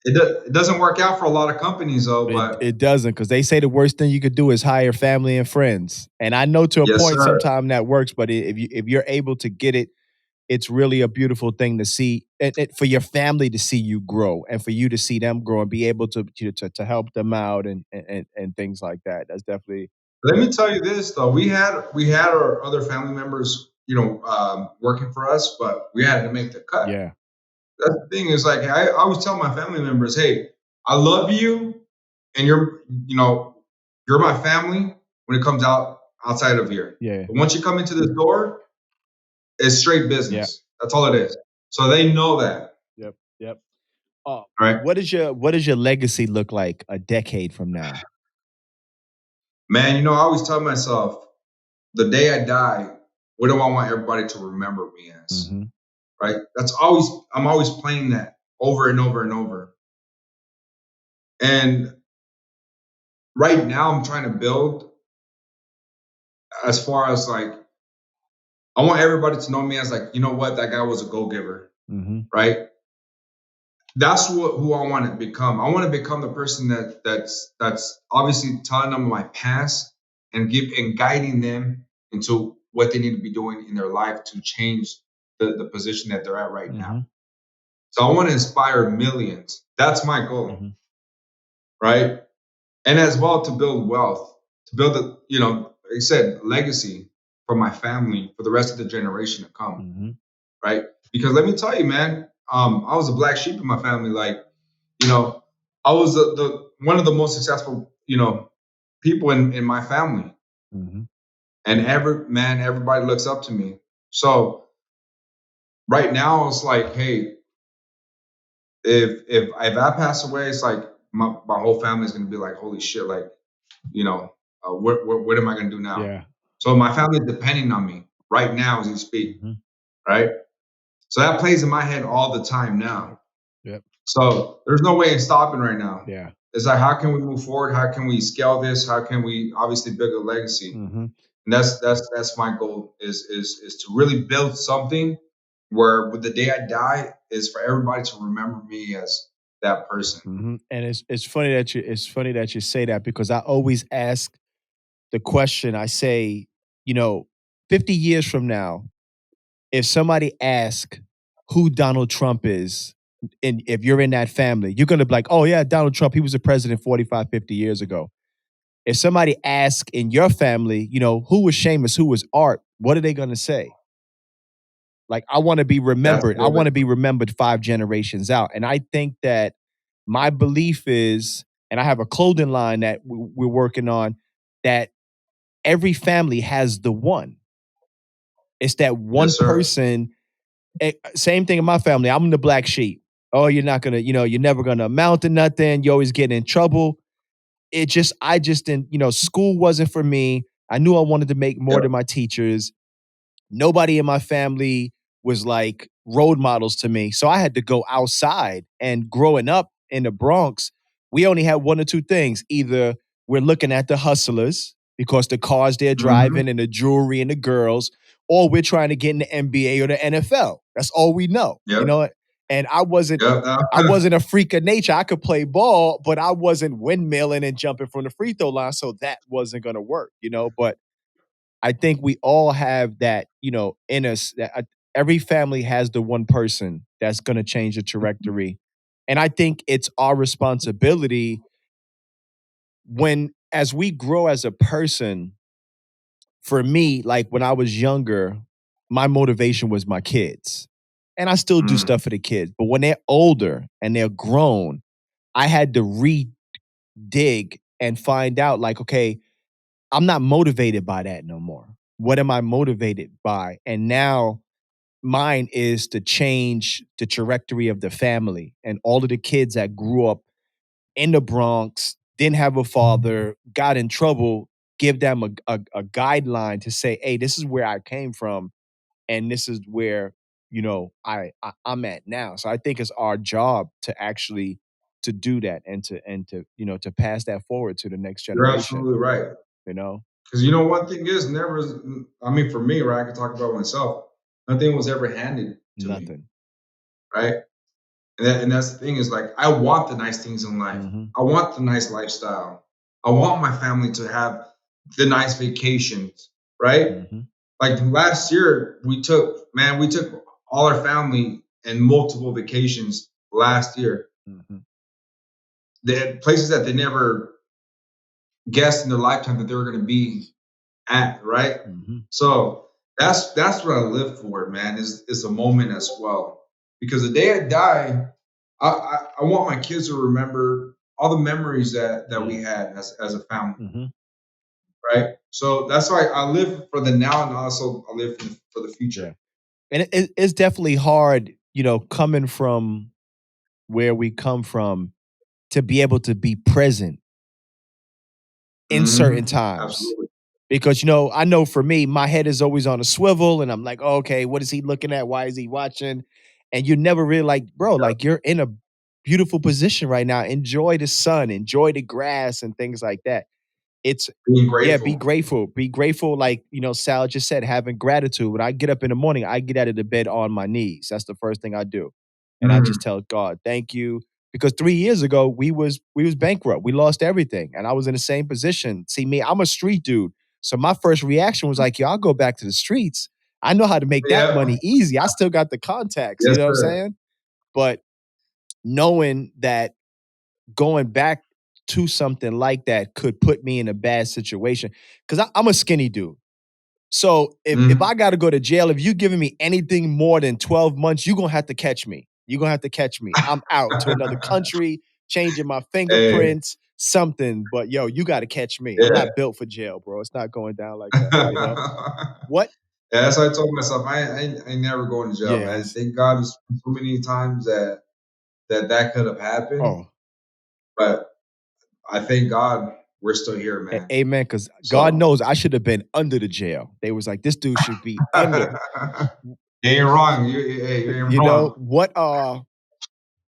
Speaker 2: It doesn't work out for a lot of companies though, but
Speaker 1: it doesn't, because they say the worst thing you could do is hire family and friends. And I know to a point sometimes that works, but if you're able to get it, it's really a beautiful thing to see, for your family to see you grow and for you to see them grow and be able to help them out and things like that. That's definitely.
Speaker 2: Let me tell you this though, we had our other family members, working for us, but we had to make the cut.
Speaker 1: Yeah.
Speaker 2: That's the thing is, like, I always tell my family members, hey, I love you, and you're my family when it comes outside of here.
Speaker 1: Yeah.
Speaker 2: But once you come into this door, it's straight business. Yeah. That's all it is. So they know that.
Speaker 1: Yep.
Speaker 2: Right.
Speaker 1: What does your legacy look like a decade from now?
Speaker 2: Man, I always tell myself, the day I die, what do I want everybody to remember me as? Right? I'm always playing that over and over and over. And right now I'm trying to build as far as like, I want everybody to know me as like, you know what, that guy was a go-giver, right? That's who I want to become. I want to become the person that's obviously telling them my past and guiding them into what they need to be doing in their life to change the position that they're at right now. So I want to inspire millions. That's my goal, right? And as well to build wealth, to build like I said, legacy for my family, for the rest of the generation to come, right? Because let me tell you, man, I was a black sheep in my family. Like, I was the one of the most successful, people in my family. And everybody looks up to me. So right now it's like, hey, if I pass away, it's like my whole family is going to be like, holy shit, like, what am I going to do now?
Speaker 1: Yeah.
Speaker 2: So my family is depending on me right now as we speak, right? So that plays in my head all the time now.
Speaker 1: Yep.
Speaker 2: So there's no way in stopping right now.
Speaker 1: Yeah.
Speaker 2: It's like, how can we move forward? How can we scale this? How can we obviously build a legacy? And that's my goal is to really build something where with the day I die is for everybody to remember me as that person.
Speaker 1: And it's funny that you say that because I always ask the question. I say, you know, 50 years from now, if somebody asks who Donald Trump is, and if you're in that family, you're gonna be like, oh yeah, Donald Trump, he was a president 45, 50 years ago. If somebody asks in your family, you know, who was Shamus, who was Art, what are they gonna say? Like, I want to be
Speaker 2: That's
Speaker 1: remembered. I
Speaker 2: good.
Speaker 1: want to be remembered 5 generations out. And I think that my belief is, and I have a clothing line that we're working on, that every family has the one. It's that one
Speaker 2: Yes, sir.
Speaker 1: person. Same thing in my family. I'm the black sheep. Oh, you're not gonna, you're never gonna amount to nothing. You always get in trouble. I just didn't, school wasn't for me. I knew I wanted to make more than
Speaker 2: Yep.
Speaker 1: my teachers. Nobody in my family was like role models to me. So I had to go outside. And growing up in the Bronx, we only had one or two things. Either we're looking at the hustlers because the cars they're
Speaker 2: Hmm.
Speaker 1: driving and the jewelry and the girls, or we're trying to get in the NBA or the NFL. That's all we know. You
Speaker 2: Yep.
Speaker 1: know, and
Speaker 2: Yep.
Speaker 1: I wasn't a freak of nature. I could play ball, but I wasn't windmilling and jumping from the free throw line. So that wasn't gonna work. But I think we all have that, in us. That every family has the one person that's going to change the trajectory, and I think it's our responsibility as we grow as a person. For me, like when I was younger, my motivation was my kids, and I still do
Speaker 2: Mm.
Speaker 1: stuff for the kids. But when they're older and they're grown, I had to dig and find out, like, okay, I'm not motivated by that no more. What am I motivated by? And now mine is to change the trajectory of the family and all of the kids that grew up in the Bronx, didn't have a father, got in trouble, give them a guideline to say, hey, this is where I came from and this is where, I'm at now. So I think it's our job to actually to do that and to pass that forward to the next
Speaker 2: You're
Speaker 1: generation,
Speaker 2: absolutely right.
Speaker 1: you know?
Speaker 2: Because one thing is never. I mean, for me, right? I can talk about myself. Nothing was ever handed to me,
Speaker 1: Nothing.
Speaker 2: right? And that's the thing is like I want the nice things in life.
Speaker 1: Mhm.
Speaker 2: I want the nice lifestyle. I want my family to have the nice vacations, right?
Speaker 1: Mhm.
Speaker 2: Like last year, we took all our family and multiple vacations last year.
Speaker 1: Mhm.
Speaker 2: They had places that they never guessed in their lifetime that they were going to be at, right?
Speaker 1: Mhm.
Speaker 2: So that's what I live for, man. Is a moment as well. Because the day I die, I want my kids to remember all the memories that we
Speaker 1: Yeah.
Speaker 2: had as a family,
Speaker 1: Mhm.
Speaker 2: right? So that's why I live for the now, and also I live for the
Speaker 1: Yeah.
Speaker 2: future.
Speaker 1: And it's definitely hard, coming from where we come from to be able to be present in certain
Speaker 2: Hmm.
Speaker 1: times.
Speaker 2: Absolutely.
Speaker 1: Because, I know for me, my head is always on a swivel and I'm like, oh, okay, what is he looking at? Why is he watching? And you're never really like, bro,
Speaker 2: Yep.
Speaker 1: like you're in a beautiful position right now. Enjoy the sun, enjoy the grass and things like that. It's
Speaker 2: Being
Speaker 1: Yeah, be
Speaker 2: grateful.
Speaker 1: grateful. Be grateful, like, Sal just said, having gratitude. When I get up in the morning, I get out of the bed on my knees. That's the first thing I do. And I just
Speaker 2: Mm.
Speaker 1: tell God, thank you. Because 3 years ago, we was bankrupt. We lost everything. And I was in the same position. See me, I'm a street dude. So my first reaction was like, yo, I'll go back to the streets. I know how to make that
Speaker 2: Yeah.
Speaker 1: money easy. I still got the contacts, you
Speaker 2: Yes,
Speaker 1: know what I'm
Speaker 2: sir.
Speaker 1: saying? But knowing that going back to something like that could put me in a bad situation because I'm a skinny dude. So if
Speaker 2: Mm.
Speaker 1: I got to go to jail, if you giving me anything more than 12 months, you're gonna have to catch me. You're gonna have to catch me. I'm out to another country, changing my
Speaker 2: Hey,
Speaker 1: fingerprints, something. But yo, you got to catch me. I'm
Speaker 2: yeah.
Speaker 1: not built for jail, bro. It's not going down like that. What?
Speaker 2: Yeah, that's what I told myself. I ain't never going to jail,
Speaker 1: Yeah.
Speaker 2: man. Thank God there's so many times that could have happened,
Speaker 1: Oh,
Speaker 2: but I thank God we're still here, man.
Speaker 1: amen. Because God
Speaker 2: So
Speaker 1: knows I should have been under the jail. They was like, this dude should be under.
Speaker 2: you ain't wrong. You ain't wrong.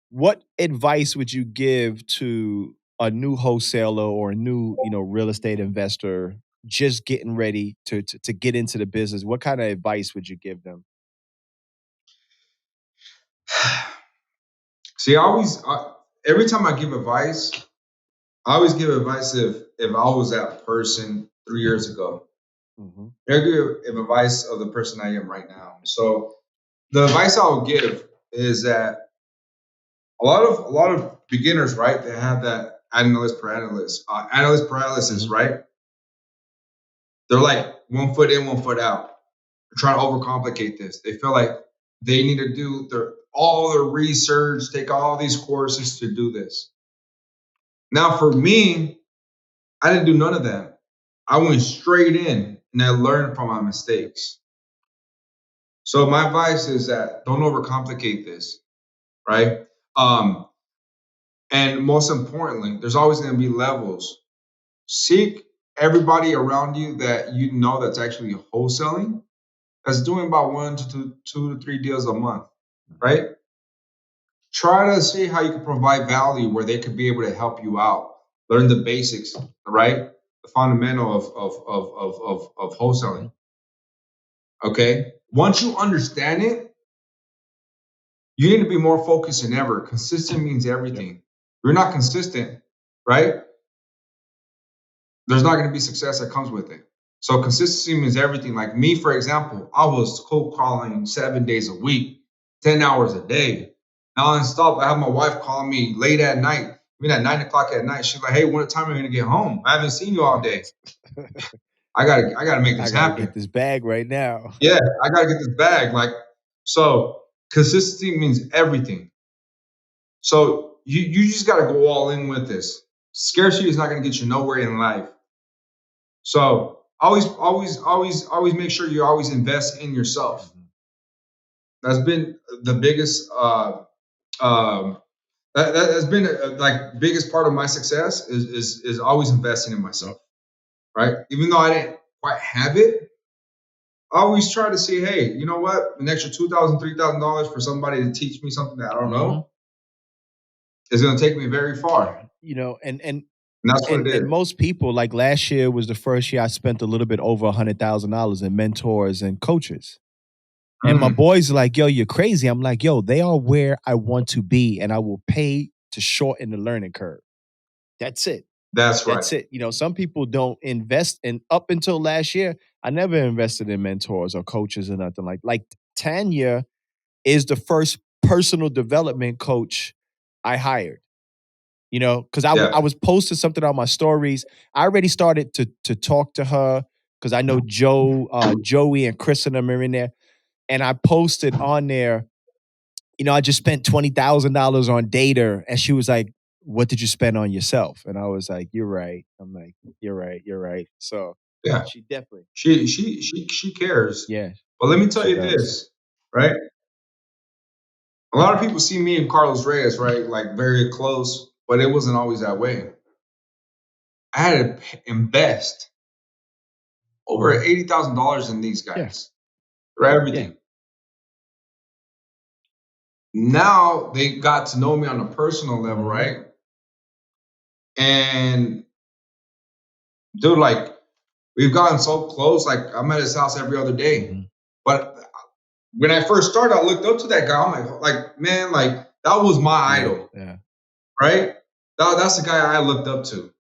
Speaker 1: What advice would you give to a new wholesaler or a new, real estate investor just getting ready to get into the business? What kind of advice would you give them?
Speaker 2: See, I always every time I give advice, I always give advice if I was that person 3 years ago.
Speaker 1: Mm-hmm.
Speaker 2: I give advice of the person I am right now. So the advice I would give is that a lot of beginners, right? They have that analyst paralysis,
Speaker 1: Mm-hmm.
Speaker 2: right? They're like 1 foot in, 1 foot out. They're trying to overcomplicate this. They feel like they need to do all their research, take all these courses to do this. Now, for me, I didn't do none of that. I went straight in and I learned from my mistakes. So my advice is that don't overcomplicate this, right? Um, and most importantly, there's always going to be levels. Seek everybody around you that you know that's actually wholesaling, that's doing about 1 to 2 to 3 deals a month, right? Try to see how you can provide value where they could be able to help you out. Learn the basics, right? The fundamental of
Speaker 1: Mm-hmm.
Speaker 2: wholesaling. Okay. Once you understand it, you need to be more focused than ever. Consistent means
Speaker 1: Yep.
Speaker 2: everything. If you're not consistent, right? There's not going to be success that comes with it. So consistency means everything. Like me, for example, I was cold calling 7 days a week, 10 hours a day, nonstop. I have my wife calling me late at night, at 9 o'clock at night. She's like, "Hey, what time are you going to get home? I haven't seen you all day. I gotta make
Speaker 1: I
Speaker 2: this
Speaker 1: got to get
Speaker 2: happen.
Speaker 1: this bag right now.
Speaker 2: Yeah, I gotta get this bag." Like, so consistency means everything. So you just gotta go all in with this. Scarcity is not gonna get you nowhere in life. So always make sure you always invest in yourself.
Speaker 1: Mhm.
Speaker 2: That's been the biggest um that has been like biggest part of my success is always investing in myself,
Speaker 1: Yep.
Speaker 2: right? Even though I didn't quite have it, I always try to say, hey, you know what? An extra $2,000, $3,000 for somebody to teach me something that I don't
Speaker 1: Mm-hmm.
Speaker 2: know is going to take me very far,
Speaker 1: You know,
Speaker 2: and that's what it
Speaker 1: and
Speaker 2: did.
Speaker 1: most people, like last year was the first year I spent a little bit over $100,000 in mentors and coaches. And my
Speaker 2: Mm,
Speaker 1: boys are like, "Yo, you're crazy." I'm like, "Yo, they are where I want to be, and I will pay to shorten the learning curve." That's it.
Speaker 2: that's right.
Speaker 1: That's it. You know, some people don't invest in up until last year. I never invested in mentors or coaches or nothing like Tanya is the first personal development coach I hired. You know, because I
Speaker 2: Yeah,
Speaker 1: was posting something on my stories. I already started to talk to her because I know Joey, and Chris and them are in there, and I posted on there. You know, I just spent $20,000 on data, and she was like, "What did you spend on yourself?" And I was like, "You're right." I'm like, "You're right. You're right." So
Speaker 2: yeah.
Speaker 1: she definitely,
Speaker 2: She cares.
Speaker 1: yeah,
Speaker 2: But let me tell
Speaker 1: she
Speaker 2: you
Speaker 1: does.
Speaker 2: this, right? A lot of people see me and Carlos Reyes, right, like very close, but it wasn't always that way. I had to invest over $80,000 in these
Speaker 1: Yeah,
Speaker 2: guys for
Speaker 1: yeah.
Speaker 2: everything. Now they got to know me on a personal level,
Speaker 1: Hmm.
Speaker 2: right? And dude, like we've gotten so close. Like I'm at his house every other day.
Speaker 1: Hmm.
Speaker 2: But when I first started, I looked up to that guy. I'm like man, like that was my
Speaker 1: Yeah,
Speaker 2: idol,
Speaker 1: yeah,
Speaker 2: right? That's the guy I looked up to.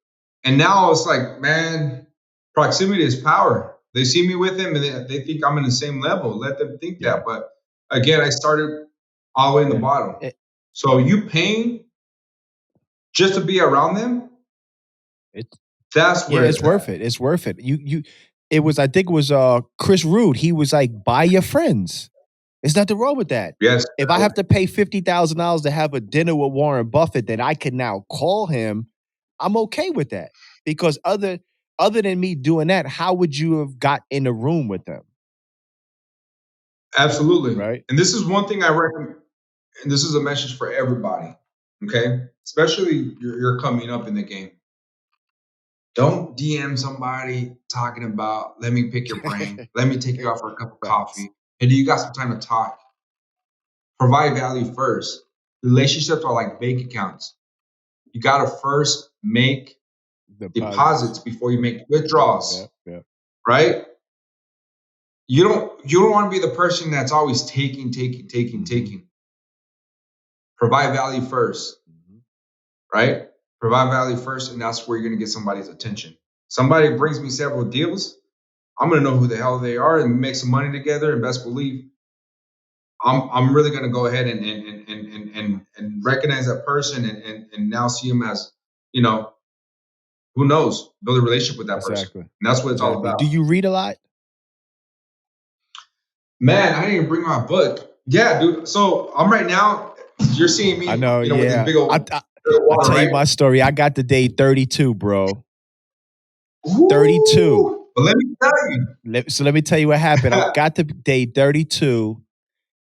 Speaker 2: And now it's like, man, proximity is power. They see me with him and they think I'm in the same level. Let them think
Speaker 1: yeah,
Speaker 2: that. But again, I started all the way in the
Speaker 1: yeah.
Speaker 2: bottom.
Speaker 1: It,
Speaker 2: So you paying just to be around them,
Speaker 1: it's
Speaker 2: that's
Speaker 1: yeah,
Speaker 2: where
Speaker 1: it's
Speaker 2: it's
Speaker 1: worth
Speaker 2: at.
Speaker 1: it. It's worth it. It was I think it was Chris Root. He was like, "Buy your friends." There's nothing wrong with that.
Speaker 2: Yes.
Speaker 1: If I have to pay $50,000 to have a dinner with Warren Buffett, that I can now call him, I'm okay with that. Because other than me doing that, how would you have got in a room with them?
Speaker 2: Absolutely.
Speaker 1: Right?
Speaker 2: And this is one thing I recommend, and this is a message for everybody, okay? Especially you're coming up in the game. Don't DM somebody talking about, let me pick your brain, let me take you out for a cup of
Speaker 1: Facts.
Speaker 2: coffee. Hey, do you got some time to talk? Provide value first. Relationships are like bank accounts. You got to first make
Speaker 1: Deposits.
Speaker 2: deposits before you make
Speaker 1: Yep,
Speaker 2: withdrawals,
Speaker 1: yep, yep.
Speaker 2: right? You don't want to be the person that's always taking, taking, taking,
Speaker 1: Mhm,
Speaker 2: taking. Provide value first.
Speaker 1: mhm.
Speaker 2: right? Provide value first, and that's where you're going to get somebody's attention. Somebody brings me several deals, I'm going to know who the hell they are and make some money together. And best believe, I'm really going to go ahead and recognize that person and now see him as, you know, who knows, build a relationship with that person.
Speaker 1: Exactly.
Speaker 2: And that's what it's all
Speaker 1: Exactly. Do
Speaker 2: about.
Speaker 1: you read a lot?
Speaker 2: Man, I didn't even bring my book. Yeah, dude. So I'm right now, you're seeing
Speaker 1: I
Speaker 2: me,
Speaker 1: know,
Speaker 2: with these
Speaker 1: yeah.
Speaker 2: big old
Speaker 1: I
Speaker 2: water,
Speaker 1: tell you
Speaker 2: right?
Speaker 1: my story. I got to day 32, bro. 32.
Speaker 2: Ooh. But let me tell you.
Speaker 1: So let me tell you what happened. I got to day 32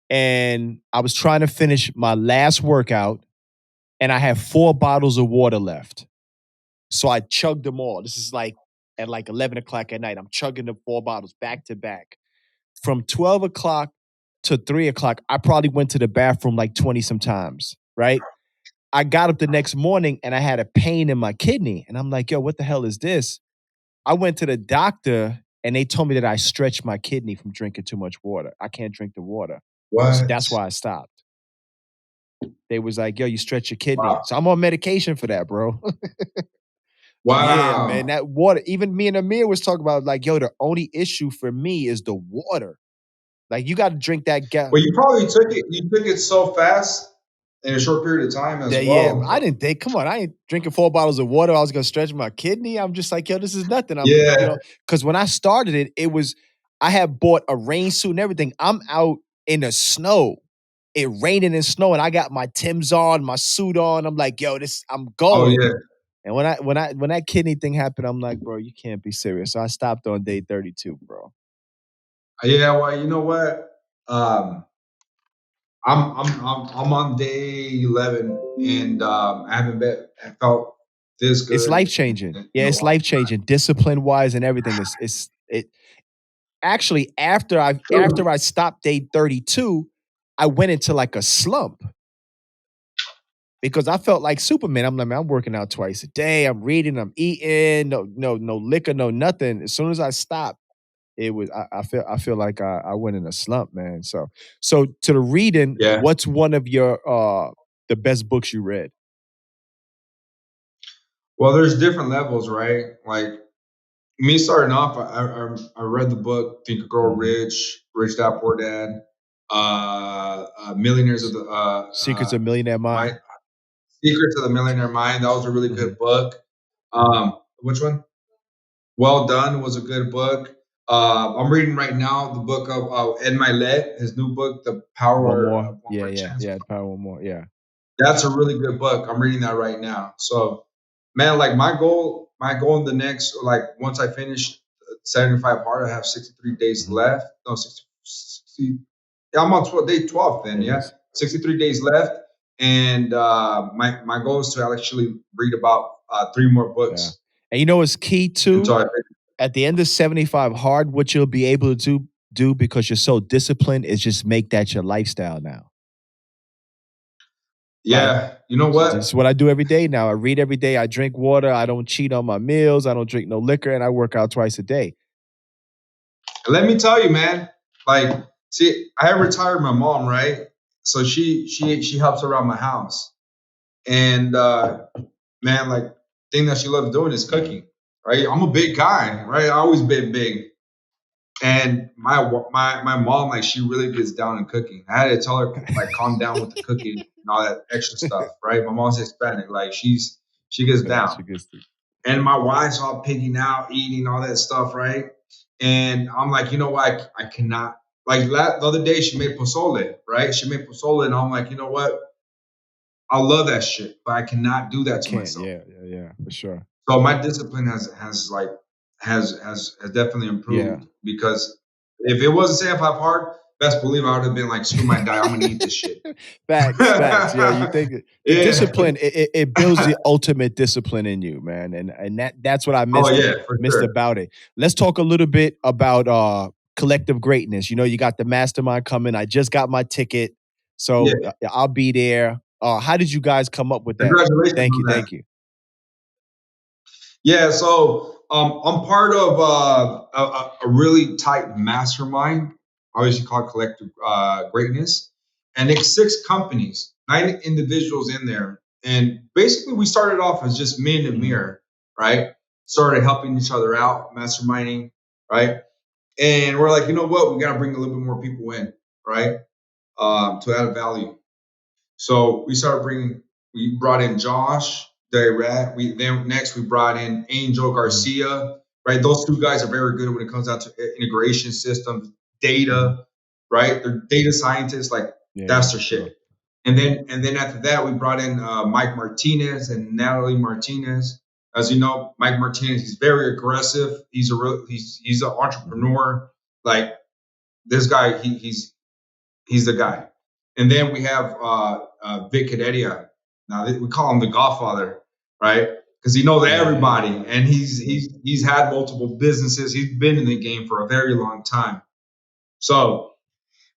Speaker 1: and I was trying to finish my last workout and I had 4 bottles of water left. So I chugged them all. This is like at like 11 o'clock at night. I'm chugging the 4 bottles back to back. From 12 o'clock to 3 o'clock, I probably went to the bathroom like 20 sometimes, right? I got up the next morning and I had a pain in my kidney. And I'm like, yo, what the hell is this? I went to the doctor and they told me that I stretched my kidney from drinking too much water. I can't drink the water. So
Speaker 2: What?
Speaker 1: that's why I stopped. They was like, yo, you stretch your kidney.
Speaker 2: Wow.
Speaker 1: So I'm on medication for that, bro. Yeah, man.
Speaker 2: Wow.
Speaker 1: That water, even me and Amir was talking about like, yo, the only issue for me is the water. Like you got to drink that gas.
Speaker 2: Well, you probably took it so fast in a short period of time as
Speaker 1: Yeah, I
Speaker 2: well.
Speaker 1: didn't think. Come on, I ain't drinking 4 bottles of water. I was gonna stretch my kidney. I'm just like, yo, this is nothing.
Speaker 2: Yeah.
Speaker 1: Because when I started it, it was I had bought a rain suit and everything. I'm out in the snow, it raining and snow, and I got my Timbs on, my suit on. I'm like, yo, I'm
Speaker 2: Oh
Speaker 1: going.
Speaker 2: yeah.
Speaker 1: And when that kidney thing happened, I'm like, bro, you can't be serious. So I stopped on day 32, bro.
Speaker 2: Yeah. Well, you know what? Um, I'm on day 11, and I haven't felt this
Speaker 1: It's
Speaker 2: good
Speaker 1: life changing.
Speaker 2: in
Speaker 1: Yeah,
Speaker 2: a
Speaker 1: it's
Speaker 2: long
Speaker 1: life changing, discipline wise and everything. It actually
Speaker 2: time.
Speaker 1: after I stopped day 32, I went into like a slump because I felt like Superman. I'm like, man, I'm working out twice a day. I'm reading, I'm eating, no liquor, no nothing. As soon as I stopped, I feel like I went in a slump, man. So to the reading,
Speaker 2: Yeah.
Speaker 1: what's one of your the best books you read?
Speaker 2: Well, there's different levels, right? Like me starting off, I read the book Think and Grow
Speaker 1: Mhm.
Speaker 2: Rich, Rich Dad Poor Dad, Millionaires of
Speaker 1: S-
Speaker 2: the
Speaker 1: Secrets of Millionaire
Speaker 2: My
Speaker 1: Mind.
Speaker 2: Secrets of the Millionaire Mind. That was a really
Speaker 1: Mhm.
Speaker 2: good book. Which one? Well Done was a good book. I'm reading right now the book of Ed Milet, his new book, The
Speaker 1: One
Speaker 2: Power
Speaker 1: more.
Speaker 2: of One
Speaker 1: Yeah,
Speaker 2: More
Speaker 1: yeah,
Speaker 2: Chance.
Speaker 1: yeah. Power one more. Yeah.
Speaker 2: That's a really good book. I'm reading that right now. So, man, like my goal in the next, like once I finish 75 hard, I have 63 days
Speaker 1: Mhm.
Speaker 2: left. No, 60, yeah, I'm on day 12 then, yeah.
Speaker 1: Yes.
Speaker 2: 63 days left. And my goal is to actually read about 3 more
Speaker 1: Yeah.
Speaker 2: books
Speaker 1: And you know what's key
Speaker 2: until
Speaker 1: too?
Speaker 2: I finish.
Speaker 1: At the end of 75 hard, what you'll be able to do because you're so disciplined is just make that your lifestyle now. Like
Speaker 2: Yeah, you know
Speaker 1: this is
Speaker 2: what?
Speaker 1: what I do every day now. I read every day, I drink water, I don't cheat on my meals, I don't drink no liquor, and I work out twice a day.
Speaker 2: Let me tell you, man. Like, see, I have retired my mom, right? So she helps around my house. And man, like thing that she loves doing is
Speaker 1: Yeah.
Speaker 2: cooking. Right? I'm a big guy, right? I always been big. And my mom, like, she really gets down in cooking. I had to tell her like calm down with the cooking and all that extra stuff, right? My mom's Hispanic, like she gets
Speaker 1: Yeah,
Speaker 2: down.
Speaker 1: she gets to
Speaker 2: And my wife's all picking out, eating all that stuff, right? And I'm like, you know what? I cannot. Like the other day, she made pozole, right? She made pozole, and I'm like, you know what? I love that shit, but I cannot do
Speaker 1: you
Speaker 2: that to
Speaker 1: can't.
Speaker 2: myself.
Speaker 1: Yeah, yeah, yeah, for sure.
Speaker 2: So my discipline has definitely
Speaker 1: Yeah.
Speaker 2: improved because if it wasn't Sam Pop Hard, best believe I would have been like, screw my diet, I'm gonna eat this shit.
Speaker 1: Facts, facts. Yeah, you think the
Speaker 2: Yeah.
Speaker 1: discipline it builds the ultimate discipline in you, man, and that's what I
Speaker 2: Oh yeah, for
Speaker 1: missed
Speaker 2: sure.
Speaker 1: about it. Let's talk a little bit about collective greatness. You know, you got the mastermind coming. I just got my ticket, so
Speaker 2: Yeah.
Speaker 1: I'll be there. How did you guys come up with that?
Speaker 2: Congratulations
Speaker 1: Thank
Speaker 2: on
Speaker 1: you,
Speaker 2: that.
Speaker 1: thank you.
Speaker 2: Yeah, so I'm part of a really tight mastermind, obviously called Collective Greatness, and it's 6 companies, 9 individuals in there, And basically, we started off as just me and Amir, right? Started helping each other out, masterminding, right? And we're like, you know what? We got to bring a little bit more people in, right? To add value. So we brought in Josh, Rat. We brought in Angel Garcia, right? Those two guys are very good when it comes down to integration systems, data, right? They're data scientists, like that's their shit. And then after that, we brought in Mike Martinez and Natalie Martinez. As you know, Mike Martinez, he's very aggressive. He's an entrepreneur. Like this guy, he's the guy. And then we have Vic Heredia. Now we call him the Godfather, right? Because he knows everybody, and he's had multiple businesses. He's been in the game for a very long time. So,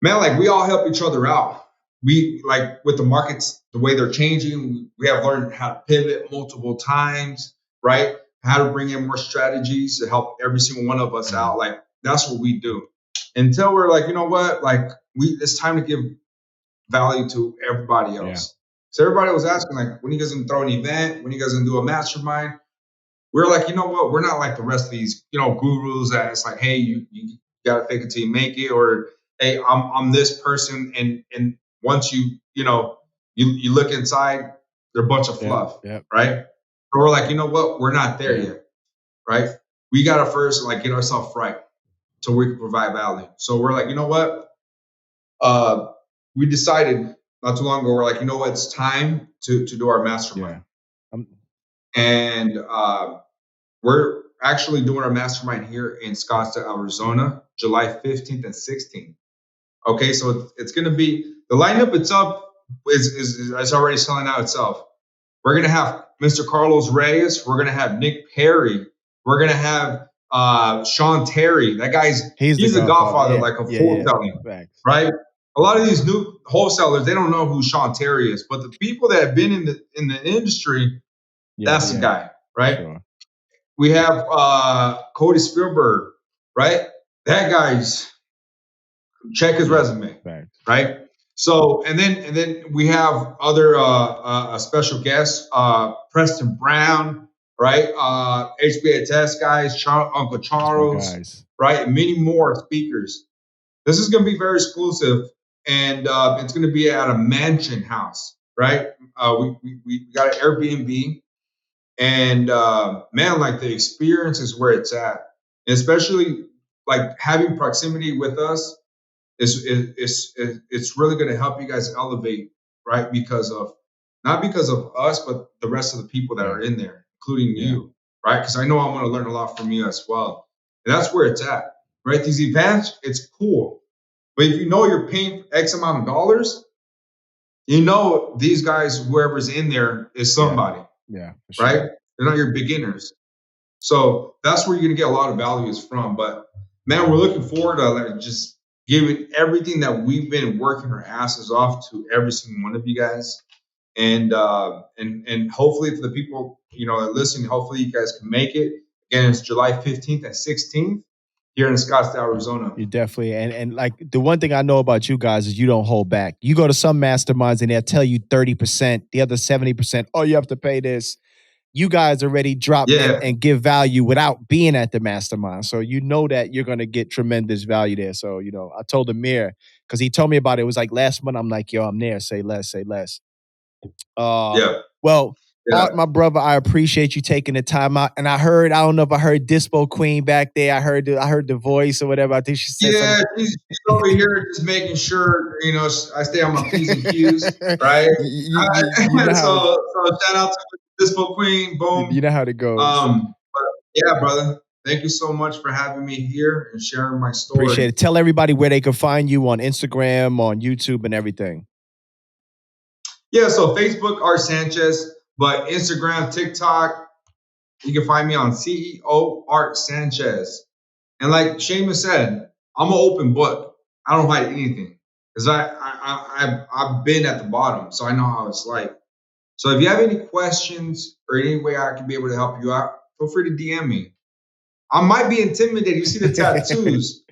Speaker 2: man, like we all help each other out. We like with the markets, the way they're changing. We have learned how to pivot multiple times, right? How to bring in more strategies to help every single one of us out. Like that's what we do. Until we're like, you know what? Like it's time to give value to everybody else. So everybody was asking, like, when you guys gonna throw an event? When you guys gonna do a mastermind? We're like, you know what? We're not like the rest of these, gurus that it's like, hey, you gotta fake it till you make it, or hey, I'm this person, and once you look inside, they're a bunch of fluff, right? So we're like, you know what? We're not there yet, right? We gotta first like get ourselves right so we can provide value. So we're like, you know what? We decided not too long ago, we're like, you know what, it's time to do our mastermind. And we're actually doing our mastermind here in Scottsdale, Arizona, July 15th and 16th. Okay, so it's going to be, the lineup itself is already selling out itself. We're going to have Mr. Carlos Reyes. We're going to have Nick Perry. We're going to have Sean Terry. That he's the godfather, like of wholesaling, right? A lot of these new wholesalers, they don't know who Sean Terry is, but the people that have been in the industry, that's the guy, right? Sure. We have Cody Spielberg, right? That guy's, check his resume, right? So and then we have other special guests, Preston Brown, right? HBATS guys, Uncle Charles, right? And many more speakers. This is going to be very exclusive, and it's going to be at a mansion house, right? We got an Airbnb, and man, like the experience is where it's at, and especially like having proximity with us it's really going to help you guys elevate, right? Not because of us, but the rest of the people that are in there, including you, right? Because I know I'm going to learn a lot from you as well, and that's where it's at, right? These events, it's cool, but if you know you're paying X amount of dollars, you know these guys, whoever's in there, is somebody, for sure. Right? They're not your beginners, so that's where you're going to get a lot of values from. But man, we're looking forward to like just giving everything that we've been working our asses off to every single one of you guys, and hopefully for the people that listen, hopefully you guys can make it. Again, it's July 15th and 16th here in Scottsdale, Arizona.
Speaker 1: You definitely and like the one thing I know about you guys is you don't hold back. You go to some masterminds and they'll tell you 30%, the other 70%. Oh, you have to pay this. You guys already drop and give value without being at the mastermind. So you know that you're going to get tremendous value there. So, I told Amir, because he told me about it. It was like last month. I'm like, yo, I'm there. Say less, say less. Well, Art, my brother, I appreciate you taking the time out. And I don't know if I heard Dispo Queen back there. I heard the voice or whatever. I think she said something.
Speaker 2: She's over here just making sure, I stay on my P's and Q's, right? So shout out to Dispo Queen, boom.
Speaker 1: You know how it goes.
Speaker 2: But yeah, brother, thank you so much for having me here and sharing my story.
Speaker 1: Appreciate it. Tell everybody where they can find you on Instagram, on YouTube, and everything.
Speaker 2: Yeah, so Facebook, Art Sanchez, but Instagram, TikTok, you can find me on CEO Art Sanchez. And like Shamus said, I'm an open book. I don't hide anything because I've been at the bottom, so I know how it's like. So if you have any questions or any way I can be able to help you out, feel free to DM me. I might be intimidated. You see the tattoos,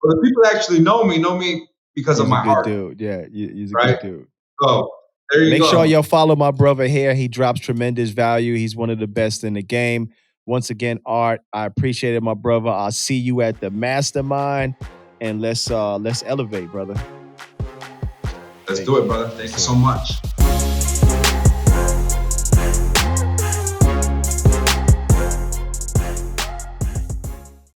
Speaker 2: but the people that actually know me because of my heart.
Speaker 1: Dude. Yeah, he's a good dude.
Speaker 2: So There you
Speaker 1: Make sure
Speaker 2: go.
Speaker 1: y'all follow my brother here. He drops tremendous value. He's one of the best in the game. Once again, Art, I appreciate it, my brother. I'll see you at the mastermind, and let's elevate, brother.
Speaker 2: Let's do it, brother. Thank you so much.